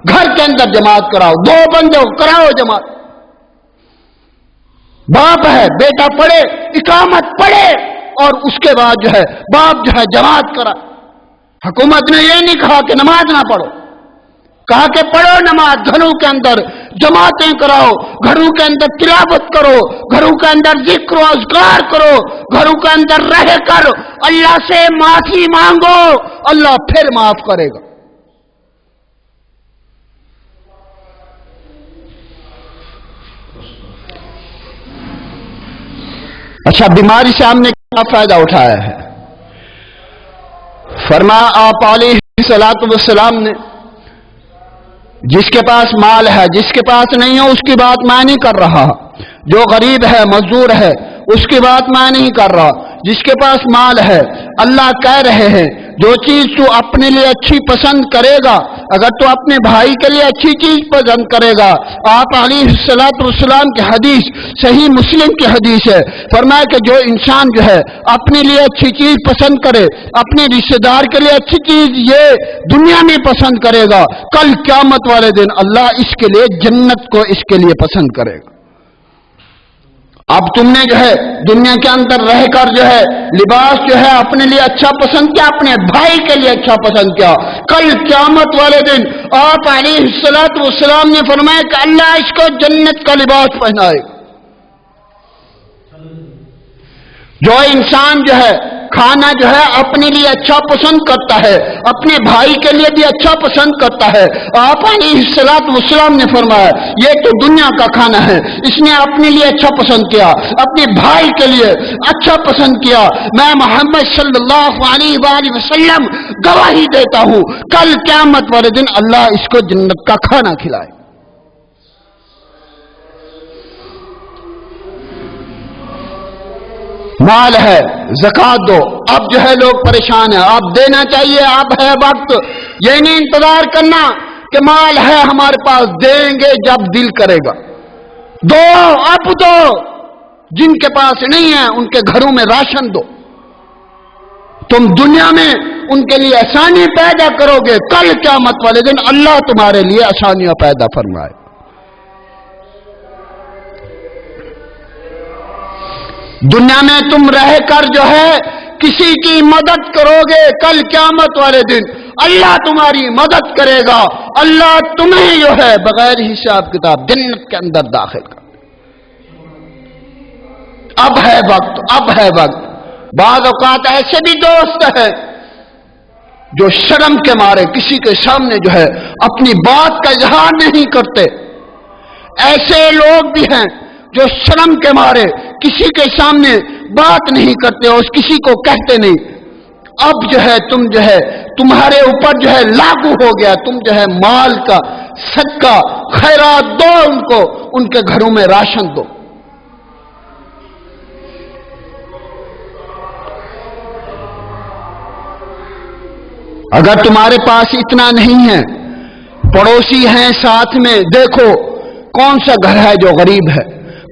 [SPEAKER 2] گھر کے اندر جماعت کراؤ، 2 بندے کراؤ جماعت. باپ ہے بیٹا پڑھے، اقامت پڑھے، اور اس کے بعد جو ہے باپ جو ہے جماعت کرا. حکومت نے یہ نہیں کہا کہ نماز نہ پڑھو، کہا کہ پڑھو نماز، گھروں کے اندر جماعتیں کراؤ، گھروں کے اندر تلاوت کرو، گھروں کے اندر ذکر و اذکار کرو، گھروں کے اندر رہ کر اللہ سے معافی مانگو، اللہ پھر معاف کرے گا. اچھا بیماری سے ہم نے کیا فائدہ اٹھایا ہے؟ فرمایا آپ علیہ الصلوۃ والسلام نے جس کے پاس مال ہے، جس کے پاس نہیں ہے اس کی بات میں نہیں کر رہا، جو غریب ہے مزدور ہے اس کی بات میں نہیں کر رہا، جس کے پاس مال ہے. اللہ کہہ رہے ہیں جو چیز تو اپنے لیے اچھی پسند کرے گا، اگر تو اپنے بھائی کے لیے اچھی چیز پسند کرے گا، آپ علیہ الصلوۃ والسلام کی حدیث صحیح مسلم کی حدیث ہے، فرمایا کہ جو انسان جو ہے اپنے لیے اچھی چیز پسند کرے، اپنے رشتہ دار کے لیے اچھی چیز یہ دنیا میں پسند کرے گا، کل قیامت والے دن اللہ اس کے لیے جنت کو اس کے لیے پسند کرے گا. اب تم نے جو ہے دنیا کے اندر رہ کر جو ہے لباس جو ہے اپنے لیے اچھا پسند کیا، اپنے بھائی کے لیے اچھا پسند کیا، کل قیامت والے دن آپ علیہ الصلوۃ والسلام نے فرمایا کہ اللہ اس کو جنت کا لباس پہنائے. جو انسان جو ہے کھانا جو ہے اپنے لیے اچھا پسند کرتا ہے، اپنے بھائی کے لیے بھی اچھا پسند کرتا ہے، آپ علیہ الصلوۃ والسلام نے فرمایا یہ تو دنیا کا کھانا ہے، اس نے اپنے لیے اچھا پسند کیا، اپنے بھائی کے لیے اچھا پسند کیا. میں محمد صلی اللہ علیہ وآلہ وسلم گواہی دیتا ہوں کل قیامت والے دن اللہ اس کو جنت کا کھانا کھلائے. مال ہے زکات دو. اب جو ہے لوگ پریشان ہیں، اب دینا چاہیے، اب ہے وقت. یہ نہیں انتظار کرنا کہ مال ہے ہمارے پاس دیں گے جب دل کرے گا. دو، اب دو. جن کے پاس نہیں ہے ان کے گھروں میں راشن دو. تم دنیا میں ان کے لیے آسانی پیدا کرو گے، کل قیامت والے دن اللہ تمہارے لیے آسانیاں پیدا فرمائے. دنیا میں تم رہ کر جو ہے کسی کی مدد کرو گے، کل قیامت والے دن اللہ تمہاری مدد کرے گا، اللہ تمہیں جو ہے بغیر حساب کتاب جنت کے اندر داخل کر. اب ہے وقت، اب ہے وقت. بعض اوقات ایسے بھی دوست ہیں جو شرم کے مارے کسی کے سامنے جو ہے اپنی بات کا اظہار نہیں کرتے، ایسے لوگ بھی ہیں جو شرم کے مارے کسی کے سامنے بات نہیں کرتے اور کسی کو کہتے نہیں. اب جو ہے تم جو ہے تمہارے اوپر جو ہے لاگو ہو گیا، تم جو ہے مال کا صدقہ خیرات دو، ان کو ان کے گھروں میں راشن دو. اگر تمہارے پاس اتنا نہیں ہے، پڑوسی ہیں ساتھ میں، دیکھو کون سا گھر ہے جو غریب ہے،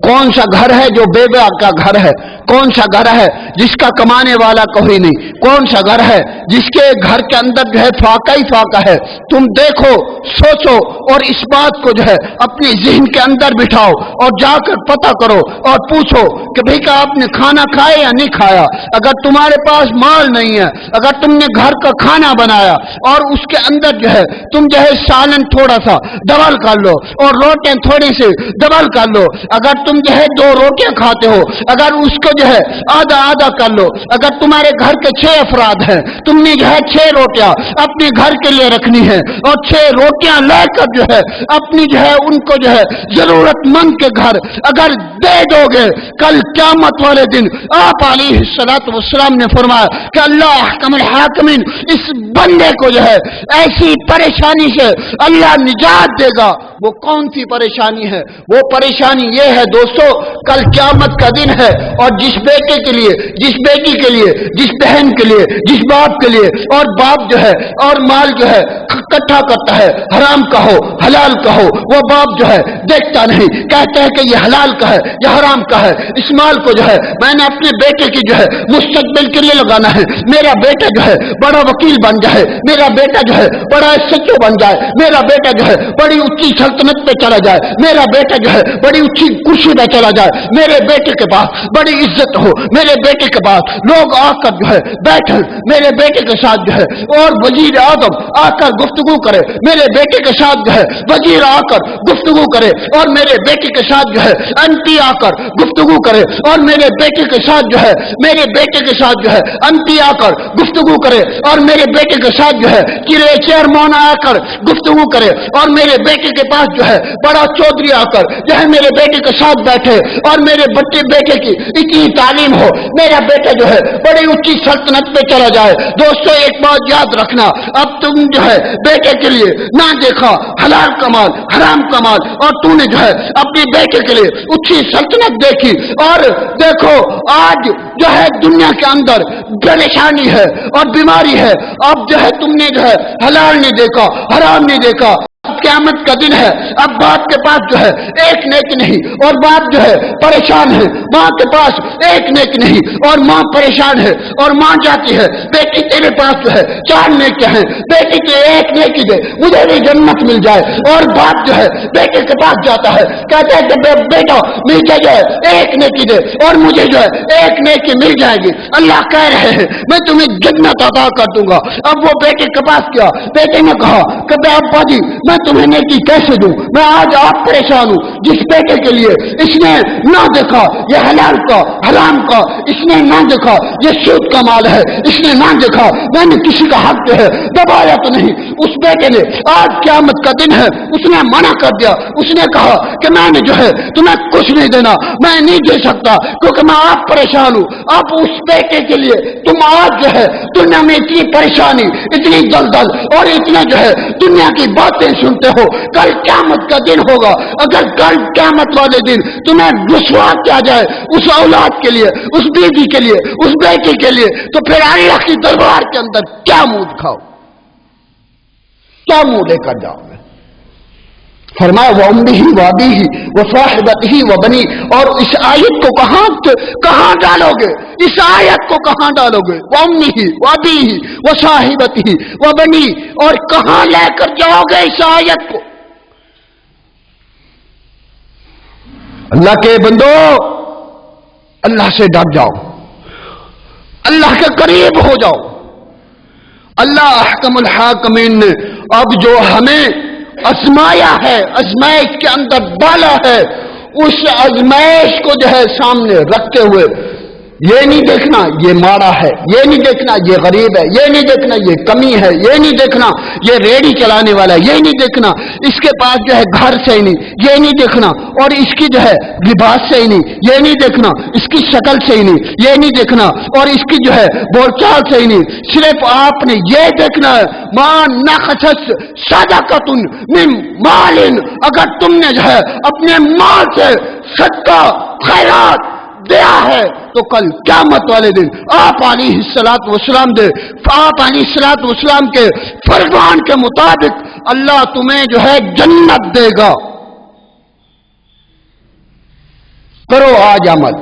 [SPEAKER 2] کون سا گھر ہے جو بیوہ کا گھر ہے، کون سا گھر ہے جس کا کمانے والا کوئی نہیں، کون سا گھر ہے جس کے گھر کے اندر جو ہے فاقہ ہی فاقہ ہے. تم دیکھو، سوچو اور اس بات کو جو ہے اپنے ذہن کے اندر بٹھاؤ اور جا کر پتہ کرو اور پوچھو کہ بھئی کیا آپ نے کھانا کھایا یا نہیں کھایا. اگر تمہارے پاس مال نہیں ہے، اگر تم نے گھر کا کھانا بنایا اور اس کے اندر جو ہے تم جو ہے سالن تھوڑا سا ڈبل کر لو اور روٹیاں تھوڑی سی ڈبل کر لو، اگر تم جو ہے 2 روٹیاں کھاتے ہو اگر اس کو جو ہے آدھا آدھا کر لو. اگر تمہارے گھر کے 6 افراد ہیں، تم نے جو ہے 6 روٹیاں اپنے گھر کے لیے رکھنی ہے اور 6 روٹیاں لے کر جو ہے اپنی جو ہے ان کو جو ہے ضرورت مند کے گھر اگر دے دو گے، کل قیامت والے دن آپ علیہ الصلوۃ والسلام نے فرمایا کہ اللہ احکم الحاکمین، اس بندے کو جو ہے ایسی پریشانی سے اللہ نجات دے گا. وہ کون سی پریشانی ہے؟ وہ پریشانی یہ ہے دوستو، کل قیامت کا دن ہے اور جس بیٹے کے لیے، جس بیٹی کے لیے، جس بہن کے لیے، جس باپ کے لیے، اور باپ جو ہے اور مال جو ہے اکٹھا کرتا ہے، حرام کا ہو حلال کا ہو، وہ باپ جو ہے دیکھتا نہیں، کہتا ہے کہ یہ حلال کا ہے یہ حرام کا ہے. اس مال کو جو ہے میں نے اپنے بیٹے کی جو ہے مستقبل کے لیے لگانا ہے، میرا بیٹا جو ہے بڑا وکیل بن جائے، میرا بیٹا جو ہے بڑا سچو بن جائے، میرا بیٹا جو ہے بڑی اونچی سلطنت پہ چلا جائے، میرا بیٹا جو ہے بڑی اونچی کرسی پہ چلا جائے، میرے بیٹے کے پاس بڑی عزت ہو، میرے بیٹے کے پاس لوگ آ کر جو ہے بیٹھے، میرے بیٹے کے ساتھ جو ہے اور وزیر اعظم آ کر گفتگو کرے، میرے بیٹے کے ساتھ جو ہے وزیر آ کر گفتگو کرے، اور میرے بیٹے کے ساتھ جو ہے ایم پی آ کر گفتگو کرے، اور میرے بیٹے کے ساتھ جو ہے میرے بیٹے کے ساتھ جو ہے ایم پی آ کر گفتگو کرے، اور میرے بیٹے کے ساتھ جو ہے چیئرمین آ کر گفتگو کرے، اور میرے بیٹے کے پاس جو ہے بڑا چودھری آ کر جو ہے میرے بیٹے کے ساتھ بیٹھے، اور میرے بیٹے کی اتنی تعلیم ہو، میرا بیٹا جو ہے بڑی اونچی سلطنت پہ چلا جائے. دوستو ایک بات یاد رکھنا، اب تم جو ہے بیٹے کے لیے نہ دیکھا حلال کمال حرام کمال، اور تو نے جو ہے اپنے بیٹے کے لیے اونچی سلطنت دیکھی. اور دیکھو آج جو ہے دنیا کے اندر پریشانی ہے اور بیماری ہے. اب جو ہے تم نے جو ہے حلال نہیں دیکھا حرام نہیں دیکھا، قیامت کا دن ہے. اب باپ کے پاس جو ہے ایک نیک نہیں اور باپ جو ہے پریشان ہے، ماں کے پاس ایک نیک نہیں اور ماں پریشان ہے، اور ماں جاتی ہے بیٹی تیرے پاس جو ہے 4 نیک ہیں، بیٹی کے ایک نیکی دے مجھے بھی جنت مل جائے. اور باپ جو ہے بیٹے کے پاس جاتا ہے، کہتا ہے کہ بیٹا مجھے جو ہے ایک نیکی دے اور مجھے جو ہے ایک نیکی مل جائے گی. اللہ کہہ رہے ہیں میں تمہیں جنت عطا کر دوں گا. اب وہ بیٹے کے پاس کیا، بیٹے نے کہا کہ ابا جی میں تمہیں نیکی کیسے دوں، میں آج آپ پریشان ہوں. جس بیٹے کے لیے اس نے نہ دیکھا یہ حلال کا حرام کا، اس نے نہ دیکھا یہ سود کا مال ہے، اس نے نہ دیکھا میں نے کسی کا حق جو ہے دبایا تو نہیں، اس بیٹے نے آج قیامت کا دن ہے اس نے منع کر دیا. اس نے کہا کہ میں نے جو ہے تمہیں کچھ نہیں دینا، میں نہیں دے سکتا کیونکہ میں آپ پریشان ہوں. اب اس بیٹے کے لیے تم آج جو ہے دنیا میں اتنی پریشانی اتنی دلدل اور اتنا جو ہے دنیا کی باتیں سنتے ہو، کل قیامت کا دن ہوگا. اگر کل قیامت والے دن تمہیں رسوا کیا جائے اس اولاد کے لیے، اس بیوی کے لیے، اس بیٹے کے لیے، تو پھر اللہ کی دربار کے اندر کیا منہ دکھاؤ، کیا منہ لے کر جاؤ گے؟ فرمایا وَأُمِّهِ وَأَبِيهِ وَصَاحِبَتِهِ وَبَنِيهِ. اور اس آیت کو کہاں ڈالو گے؟ اس آیت کو کہاں ڈالو گے؟ وَأُمِّهِ وَأَبِيهِ وَصَاحِبَتِهِ وَبَنِيهِ. اور کہاں لے کر جاؤ گے اس آیت کو؟ اللہ کے بندو اللہ سے ڈر جاؤ، اللہ کے قریب ہو جاؤ. اللہ احکم الحاکمین نے اب جو ہمیں آزمایا ہے، آزمائش کے اندر ڈالا ہے، اس آزمائش کو جو ہے سامنے رکھتے ہوئے یہ نہیں دیکھنا یہ ماڑا ہے، یہ نہیں دیکھنا یہ غریب ہے، یہ نہیں دیکھنا یہ کمی ہے، یہ نہیں دیکھنا یہ ریڑھی چلانے والا ہے، یہ نہیں دیکھنا اس کے پاس جو ہے گھر سے ہی نہیں، یہ نہیں دیکھنا، اور اس کی جو ہے لباس سے ہی نہیں، یہ نہیں دیکھنا، اس کی شکل سے ہی نہیں، یہ نہیں دیکھنا، اور اس کی جو ہے بول چال سے ہی نہیں، صرف آپ نے یہ دیکھنا ہے مان نقصت صدقۃ من مال، اگر تم نے جو ہے اپنے مال سے صدقہ خیرات دیا ہے تو کل قیامت والے دن آپ علیہ الصلوۃ والسلام آپ علیہ الصلوۃ والسلام کے فرمان کے مطابق اللہ تمہیں جو ہے جنت دے گا۔ کرو آج عمل،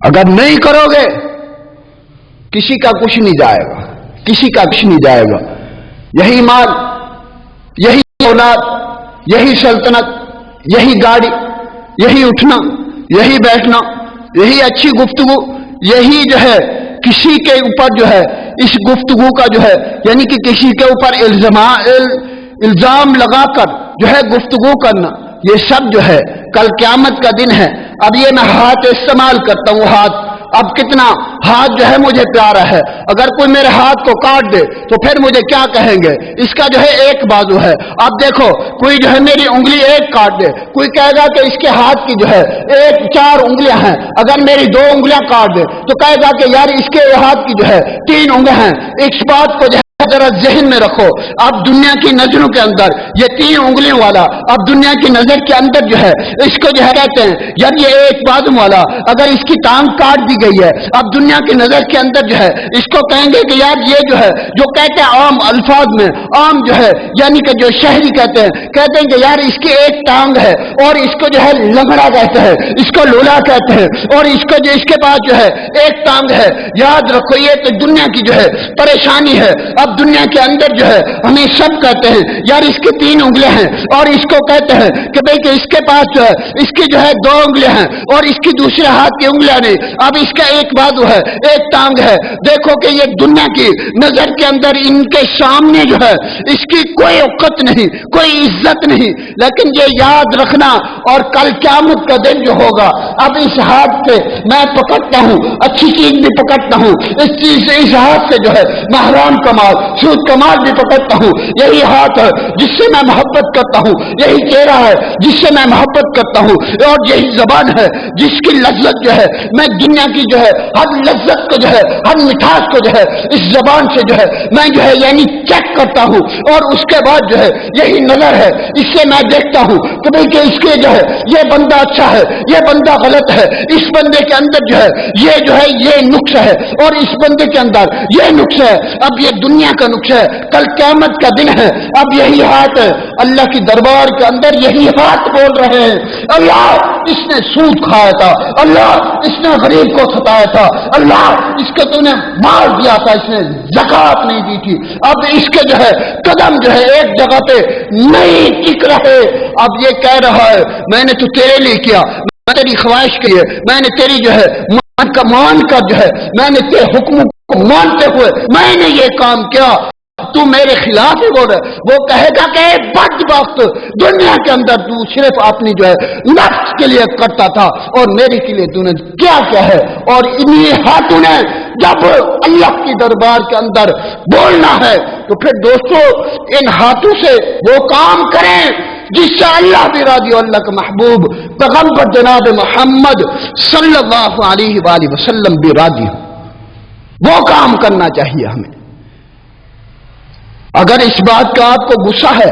[SPEAKER 2] اگر نہیں کرو گے کسی کا کچھ نہیں جائے گا، کسی کا کچھ نہیں جائے گا۔ یہی مال، یہی اولاد، یہی سلطنت، یہی گاڑی، یہی اٹھنا، یہی بیٹھنا، یہی اچھی گفتگو، یہی جو ہے کسی کے اوپر جو ہے اس گفتگو کا جو ہے یعنی کہ کسی کے اوپر الزام لگا کر جو ہے گفتگو کرنا، یہ سب جو ہے کل قیامت کا دن ہے۔ اب یہ میں ہاتھ استعمال کرتا ہوں، ہاتھ، اب کتنا ہاتھ جو ہے مجھے پیارا ہے، اگر کوئی میرے ہاتھ کو کاٹ دے تو پھر مجھے کیا کہیں گے؟ اس کا جو ہے ایک بازو ہے۔ اب دیکھو کوئی جو ہے میری انگلی ایک کاٹ دے، کوئی کہے گا کہ اس کے ہاتھ کی جو ہے ایک 4 انگلیاں ہیں، اگر میری 2 انگلیاں کاٹ دے تو کہے گا کہ یار اس کے ہاتھ کی جو ہے 3 انگلیاں ہیں۔ اس بات کو جو ہے ذرا ذہن میں رکھو، اب دنیا کی نظروں کے اندر یہ 3 انگلیوں والا، اب دنیا کی نظر کے اندر جو ہے اس کو جو ہے کہتے ہیں یار یہ ایک بازو والا، اگر اس کی ٹانگ کاٹ دی گئی ہے، اب دنیا کی نظر کے اندر جو ہے اس کو کہیں گے کہ یار یہ جو ہے جو کہتے ہیں عام الفاظ میں، عام جو ہے یعنی کہ جو شہری کہتے ہیں کہ یار اس کی ایک ٹانگ ہے، اور اس کو جو ہے لنگڑا کہتے ہیں، اس کو لولا کہتے ہیں، اور اس کو جو اس کے پاس جو ہے ایک ٹانگ ہے۔ یاد رکھو یہ تو دنیا کی جو ہے پریشانی ہے۔ اب دنیا کے اندر جو ہے ہمیں سب کہتے ہیں یار اس کی 3 انگلیاں ہیں، اور اس کو کہتے ہیں کہ بھئی کہ اس کے پاس جو ہے اس کی جو ہے 2 انگلیاں ہیں، اور اس کی دوسرے ہاتھ کی انگلیاں نہیں، اب اس کا ایک بازو ہے، ایک ٹانگ ہے۔ دیکھو کہ یہ دنیا کی نظر کے اندر ان کے سامنے جو ہے اس کی کوئی اوقات نہیں، کوئی عزت نہیں، لیکن یہ یاد رکھنا اور کل قیامت کا دن جو ہوگا اب اس ہاتھ سے میں پکڑتا ہوں، اچھی چیز بھی پکڑتا ہوں، اس چیز سے اس ہاتھ سے جو ہے میں حرام کمال سود کمال بھی پکڑتا ہوں۔ یہی ہاتھ ہے جس سے میں محبت کرتا ہوں، یہی چہرہ ہے جس سے میں محبت کرتا ہوں، اور یہی زبان ہے جس کی لذت جو ہے میں دنیا کی جو ہے ہر لذت کو جو ہے ہر مٹھاس کو جو ہے اس زبان سے جو ہے میں جو ہے یعنی چیک کرتا ہوں، اور اس کے بعد جو ہے یہی نظر ہے اس سے میں دیکھتا ہوں کہ بھئی کہ اس کے جو ہے یہ بندہ اچھا ہے، یہ بندہ غلط ہے، اس بندے کے اندر جو ہے یہ نقص ہے، اور اس بندے کے اندر یہ نقص ہے۔ اب یہ دنیا کا نقص ہے، کل قیامت کا دن ہے۔ اب یہی ہاتھ ہے اللہ کی دربار کے اندر، یہی ہاتھ بول رہے ہیں اللہ اس نے سود کھایا تھا، اللہ اس نے غریب کو ستایا تھا، اللہ اس کو تو نے مار دیا تھا، اس نے زکات نہیں دی تھی۔ اب اس کے جو ہے قدم جو ہے ایک جگہ پہ نہیں ٹک رہے۔ اب یہ کہہ رہا ہے میں نے تو تیرے لیے کیا، میں تیری خواہش کے لیے، میں نے تیری جو ہے مان کر جو ہے میں نے تیرے حکم کو مانتے ہوئے میں نے یہ کام کیا، تو میرے خلاف ہی بول رہا ہے۔ وہ کہے گا کہ بدبخت دنیا کے اندر تو صرف اپنی جو ہے نفس کے لیے کرتا تھا، اور میرے کے لیے تو نے کیا ہے۔ اور انہی ہاتھوں نے جب اللہ کی دربار کے اندر بولنا ہے تو پھر دوستو ان ہاتھوں سے وہ کام کریں جس سے اللہ بھی راضی ہو، اللہ کا محبوب پیغمبر جناب محمد صلی اللہ علیہ وآلہ وسلم بھی راضی ہو، وہ کام کرنا چاہیے ہمیں۔ اگر اس بات کا آپ کو غصہ ہے،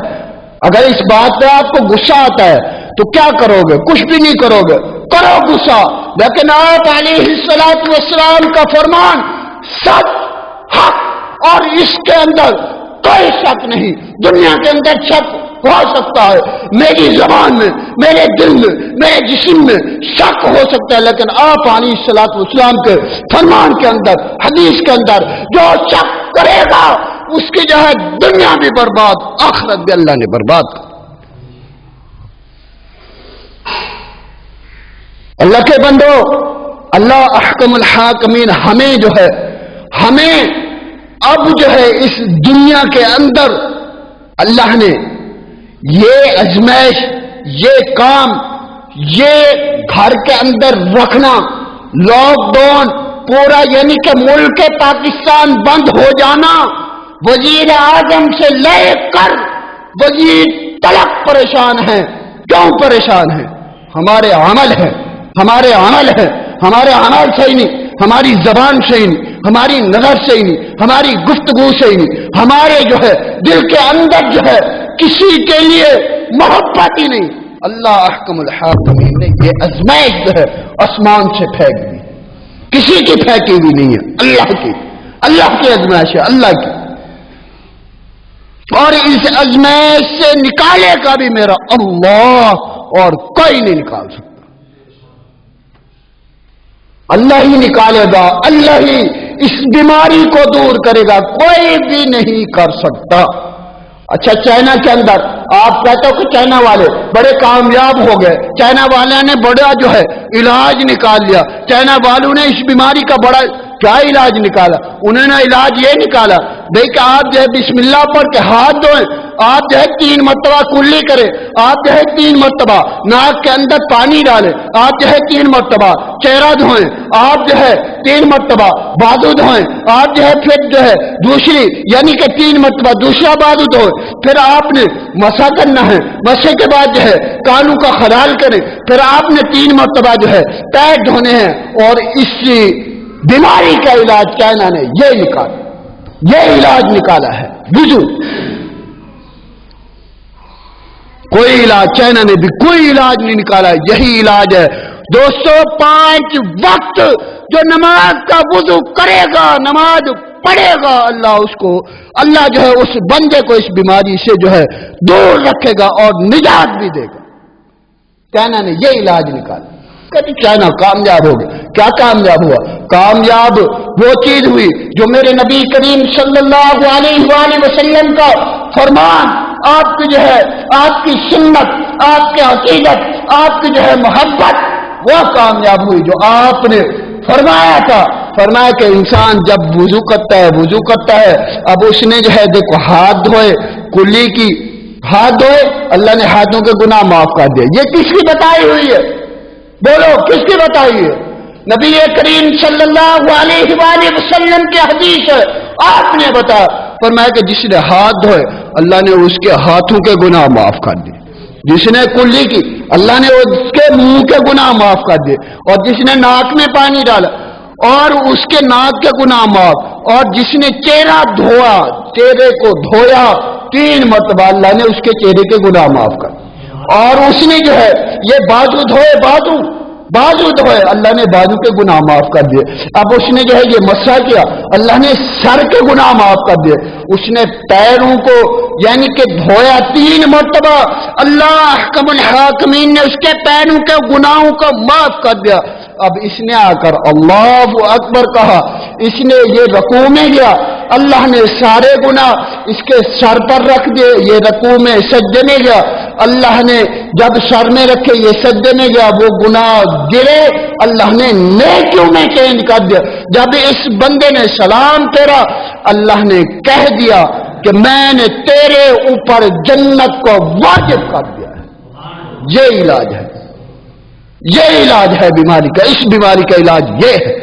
[SPEAKER 2] اگر اس بات پہ آپ کو غصہ آتا ہے تو کیا کرو گے؟ کچھ بھی نہیں کرو گے، کرو غصہ، لیکن آپ علیہ الصلوۃ والسلام کا فرمان سچ، حق، اور اس کے اندر کوئی شک نہیں۔ دنیا کے اندر شک ہو سکتا ہے، میری زبان میں، میرے دل میں، میرے جسم میں شک ہو سکتا ہے، لیکن آپ علیہ الصلوۃ والسلام کے فرمان کے اندر، حدیث کے اندر جو شک کرے گا اس کی جو ہے دنیا بھی برباد، آخرت بھی اللہ نے برباد کر۔ اللہ کے بندو، اللہ احکم الحاکمین ہمیں جو ہے ہمیں اب جو ہے اس دنیا کے اندر اللہ نے یہ ازمائش، یہ کام، یہ گھر کے اندر رکھنا، لاک ڈاؤن پورا یعنی کہ ملک پاکستان بند ہو جانا، وزیر اعظم سے لے کر وزیر تلک پریشان ہیں. کیوں پریشان ہیں؟ ہمارے عمل ہے، ہمارے عمل ہے، ہمارے عمل صحیح نہیں، ہماری زبان صحیح نہیں، ہماری نظر صحیح نہیں، ہماری گفتگو صحیح نہیں، ہمارے جو ہے دل کے اندر جو ہے کسی کے لیے محبت ہی نہیں. اللہ احکم الحاکمین نے یہ آزمائش جو ہے آسمان سے پھینک دی، کسی کی پھینکی ہوئی نہیں ہے، اللہ کی آزمائش ہے، اللہ کی. اور اس آزمائش سے نکالے گا بھی میرا اللہ، اور کوئی نہیں نکال سکتا. اللہ ہی نکالے گا، اللہ ہی اس بیماری کو دور کرے گا، کوئی بھی نہیں کر سکتا. اچھا چائنا کے اندر آپ کہتے ہو کہ چائنا والے بڑے کامیاب ہو گئے، چائنا والے نے بڑا جو ہے علاج نکال لیا. چائنا والوں نے اس بیماری کا بڑا کیا علاج نکالا؟ انہوں نے علاج یہ نکالا بھائی کہ آپ جو ہے بسم اللہ پڑھ کے ہاتھ دھوئیں، آپ جو ہے 3 مرتبہ کلی کریں، آپ جو ہے 3 مرتبہ ناک کے اندر پانی ڈالیں، آپ جو ہے 3 مرتبہ چہرہ دھوئیں، آپ جو ہے 3 مرتبہ بازو دھوئیں، آپ جو ہے پھر جو ہے دوسری یعنی کہ 3 مرتبہ دوسرا بازو دھوئیں، پھر آپ نے مسا کرنا ہے، مسے کے بعد جو ہے کانوں کا خلال کریں، پھر آپ نے 3 مرتبہ جو ہے پیر دھونے ہیں. اور اسی بیماری کا علاج چائنا نے یہ علاج نکالا ہے، وضو. کوئی علاج چائنا نے بھی کوئی علاج نہیں نکالا، یہی علاج ہے. 205 وقت جو نماز کا وضو کرے گا، نماز پڑھے گا، اللہ جو ہے اس بندے کو اس بیماری سے جو ہے دور رکھے گا اور نجات بھی دے گا. چائنا نے یہ علاج نکالا. چائنا کامیاب ہو گیا. کیا کامیاب ہوا؟ کامیاب وہ چیز ہوئی جو میرے نبی کریم صلی اللہ علیہ وآلہ وسلم کا فرمان، آپ کی جو ہے آپ کی سنت، آپ کے عقیدت، آپ کی جو ہے محبت، وہ کامیاب ہوئی جو آپ نے فرمایا تھا. فرمایا کہ انسان جب وضو کرتا ہے اب اس نے جو ہے دیکھو ہاتھ دھوئے، کلی کی ہاتھ دھوئے، اللہ نے ہاتھوں کے گناہ معاف کر دیا. یہ کس کی بتائی ہوئی ہے؟ بولو کس کی بتائی ہے؟ نبی کریم صلی اللہ علیہ وآلہ وسلم کی حدیث ہے. آپ نے بتایا، فرمایا کہ جس نے ہاتھ دھوئے اللہ نے اس کے ہاتھوں کے گناہ معاف کر دیے، جس نے کلی کی اللہ نے اس کے منہ کے گناہ معاف کر دیے، اور جس نے ناک میں پانی ڈالا اور اس کے ناک کے گناہ معاف، اور جس نے چہرے کو دھویا 3 مرتبہ اللہ نے اس کے چہرے کے گناہ معاف کر. اور اس نے جو ہے یہ بازو دھوئے اللہ نے بازو کے گناہ معاف کر دیے. اب اس نے جو ہے یہ مسح کیا اللہ نے سر کے گناہ معاف کر دیے. اس نے پیروں کو یعنی کہ دھویا 3 مرتبہ، اللہ احکم الحاکمین نے اس کے پیروں کے گناہوں کو معاف کر دیا. اب اس نے آ کر اللہ اکبر کہا، اس نے یہ رکوع میں گیا، اللہ نے سارے گناہ اس کے سر پر رکھ دیے، یہ رکوع میں سجدے میں گیا، اللہ نے جب سر میں رکھے یہ سجدے میں گیا، وہ گناہ گرے، اللہ نے نیکیوں میں چینج کر دیا. جب اس بندے نے سلام پھیرا اللہ نے کہہ دیا کہ میں نے تیرے اوپر جنت کو واجب کر دیا ہے. یہ علاج ہے، یہ علاج ہے بیماری کا. اس بیماری کا علاج یہ ہے.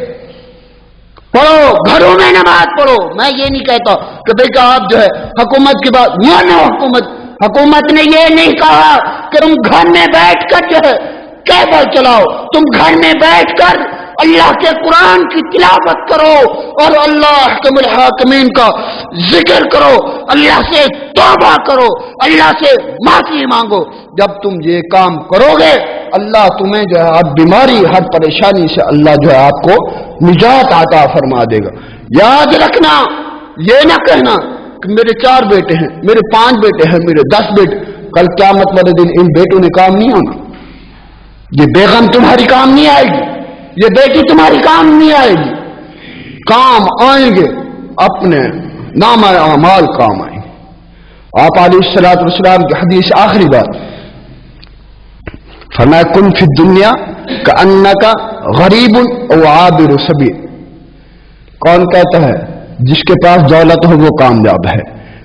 [SPEAKER 2] پڑھو گھروں میں نماز پڑھو. میں یہ نہیں کہتا کہ بھئی کہ آپ جو ہے حکومت کی بات مانو. حکومت نے یہ نہیں کہا کہ تم گھر میں بیٹھ کر جو ہے کیبل چلاؤ. تم گھر میں بیٹھ کر اللہ کے قرآن کی تلاوت کرو اور اللہ احکم الحاکمین کا ذکر کرو، اللہ سے توبہ کرو، اللہ سے معافی مانگو. جب تم یہ کام کرو گے اللہ تمہیں جو ہے ہر بیماری ہر پریشانی سے اللہ جو ہے آپ کو نجات عطا فرما دے گا. یاد رکھنا، یہ نہ کہنا کہ میرے 4 بیٹے ہیں، میرے 5 بیٹے ہیں، میرے 10 بیٹے. کل قیامت والے دن ان بیٹوں نے کام نہیں ہونا. یہ بیگم تمہاری کام نہیں آئے گی، یہ بیٹی تمہاری کام نہیں آئے گی. کام آئیں گے اپنے نام اعمال کام آئیں گے. آپ علیہ الصلوۃ والسلام کی حدیث آخری بات فرمایا کن فی الدنیا کأنک غریب او عابر سبیل. کون کہتا ہے جس کے پاس دولت ہو وہ کامیاب ہے؟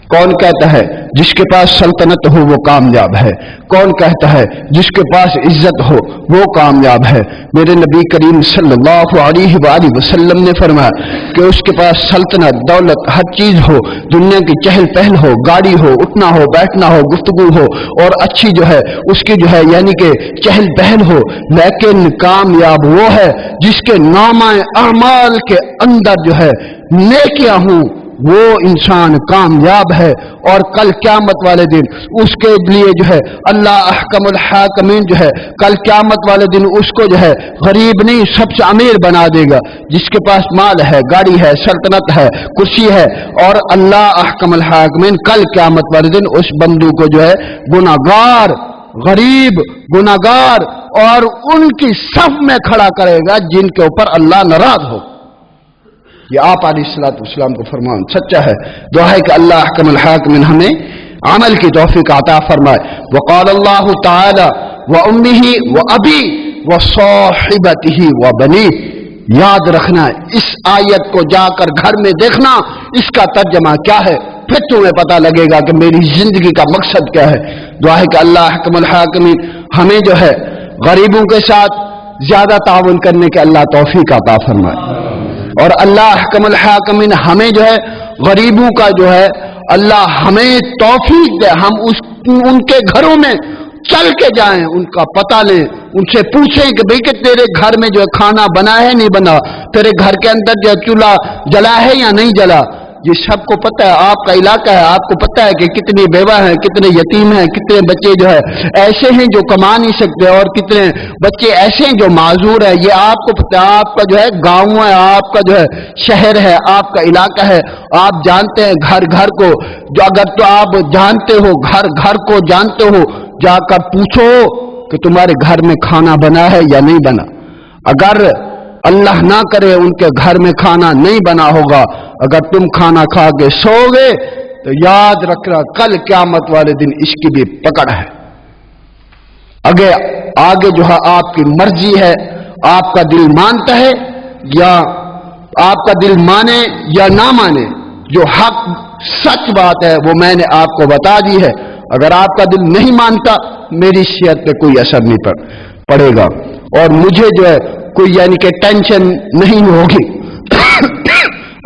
[SPEAKER 2] کون کہتا ہے جس کے پاس سلطنت ہو وہ کامیاب ہے؟ کون کہتا ہے جس کے پاس عزت ہو وہ کامیاب ہے؟ میرے نبی کریم صلی اللہ علیہ وآلہ وسلم نے فرمایا کہ اس کے پاس سلطنت، دولت، ہر چیز ہو، دنیا کی چہل پہل ہو، گاڑی ہو، اٹھنا ہو، بیٹھنا ہو، گفتگو ہو، اور اچھی جو ہے اس کی جو ہے یعنی کہ چہل پہل ہو، لیکن کامیاب وہ ہے جس کے نامہ اعمال کے اندر جو ہے نیکیاں ہوں، وہ انسان کامیاب ہے۔ اور کل قیامت والے دن اس کے لیے جو ہے اللہ احکم الحاکمین جو ہے کل قیامت والے دن اس کو جو ہے غریب نہیں سب سے امیر بنا دے گا، جس کے پاس مال ہے، گاڑی ہے، سلطنت ہے، کرسی ہے، اور اللہ احکم الحاکمین کل قیامت والے دن اس بندو کو جو ہے گناہگار، غریب، گناہگار اور ان کی صف میں کھڑا کرے گا جن کے اوپر اللہ ناراض ہو۔ یہ آپ علیہ الصلوۃ والسلام کو فرمان سچا ہے۔ دعا ہے کہ اللہ احکم الحاکمین ہمیں عمل کی توفیق عطا فرمائے۔ وقال اللہ تعالی وامہ وابی وصاحبتہ وبنیہ، یاد رکھنا اس آیت کو جا کر گھر میں دیکھنا اس کا ترجمہ کیا ہے، پھر تمہیں پتہ لگے گا کہ میری زندگی کا مقصد کیا ہے۔ دعا ہے کہ اللہ احکم الحاکمین ہمیں جو ہے غریبوں کے ساتھ زیادہ تعاون کرنے کے اللہ توفیق عطا فرمائے، اور اللہ احکم الحاکمین ہمیں جو ہے غریبوں کا جو ہے اللہ ہمیں توفیق دے، ہم ان کے گھروں میں چل کے جائیں، ان کا پتہ لیں، ان سے پوچھیں کہ بھئی کہ تیرے گھر میں جو ہے کھانا بنا ہے نہیں بنا، تیرے گھر کے اندر جو چولہا جلا ہے یا نہیں جلا۔ یہ سب کو پتہ ہے، آپ کا علاقہ ہے، آپ کو پتہ ہے کہ کتنی بیوہ ہیں، کتنے یتیم ہیں، کتنے بچے جو ہے ایسے ہیں جو کما نہیں سکتے، اور کتنے بچے ایسے ہیں جو معذور ہیں، یہ آپ کو پتہ ہے۔ آپ کا جو ہے گاؤں ہے، آپ کا جو ہے شہر ہے، آپ کا علاقہ ہے، آپ جانتے ہیں گھر گھر کو، جو اگر تو آپ جانتے ہو گھر گھر کو جانتے ہو، جا کر پوچھو کہ تمہارے گھر میں کھانا بنا ہے یا نہیں بنا۔ اگر اللہ نہ کرے ان کے گھر میں کھانا نہیں بنا ہوگا، اگر تم کھانا کھا کے سو گے تو یاد رکھنا کل قیامت والے دن اس کی بھی پکڑ ہے۔ آگے جو ہے آپ کی مرضی ہے، آپ کا دل مانتا ہے یا آپ کا دل مانے یا نہ مانے، جو حق سچ بات ہے وہ میں نے آپ کو بتا دی ہے۔ اگر آپ کا دل نہیں مانتا میری صحت پہ کوئی اثر نہیں پڑے گا، اور مجھے جو ہے کوئی یعنی کہ ٹینشن نہیں ہوگی۔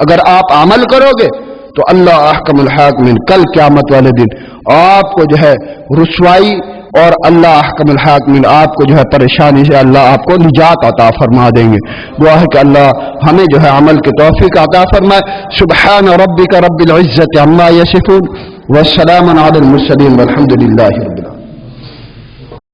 [SPEAKER 2] اگر آپ عمل کرو گے تو اللہ احکم الحاکمین کل قیامت والے دن آپ کو جو ہے رسوائی، اور اللہ احکم الحاکمین آپ کو جو ہے پریشانی سے اللہ آپ کو نجات عطا فرما دیں گے۔ دعا ہے کہ اللہ ہمیں جو ہے عمل کی توفیق عطا فرمائے۔ سبحان ربک رب العزت عما یصفون والسلام علی المرسلین والحمد للہ۔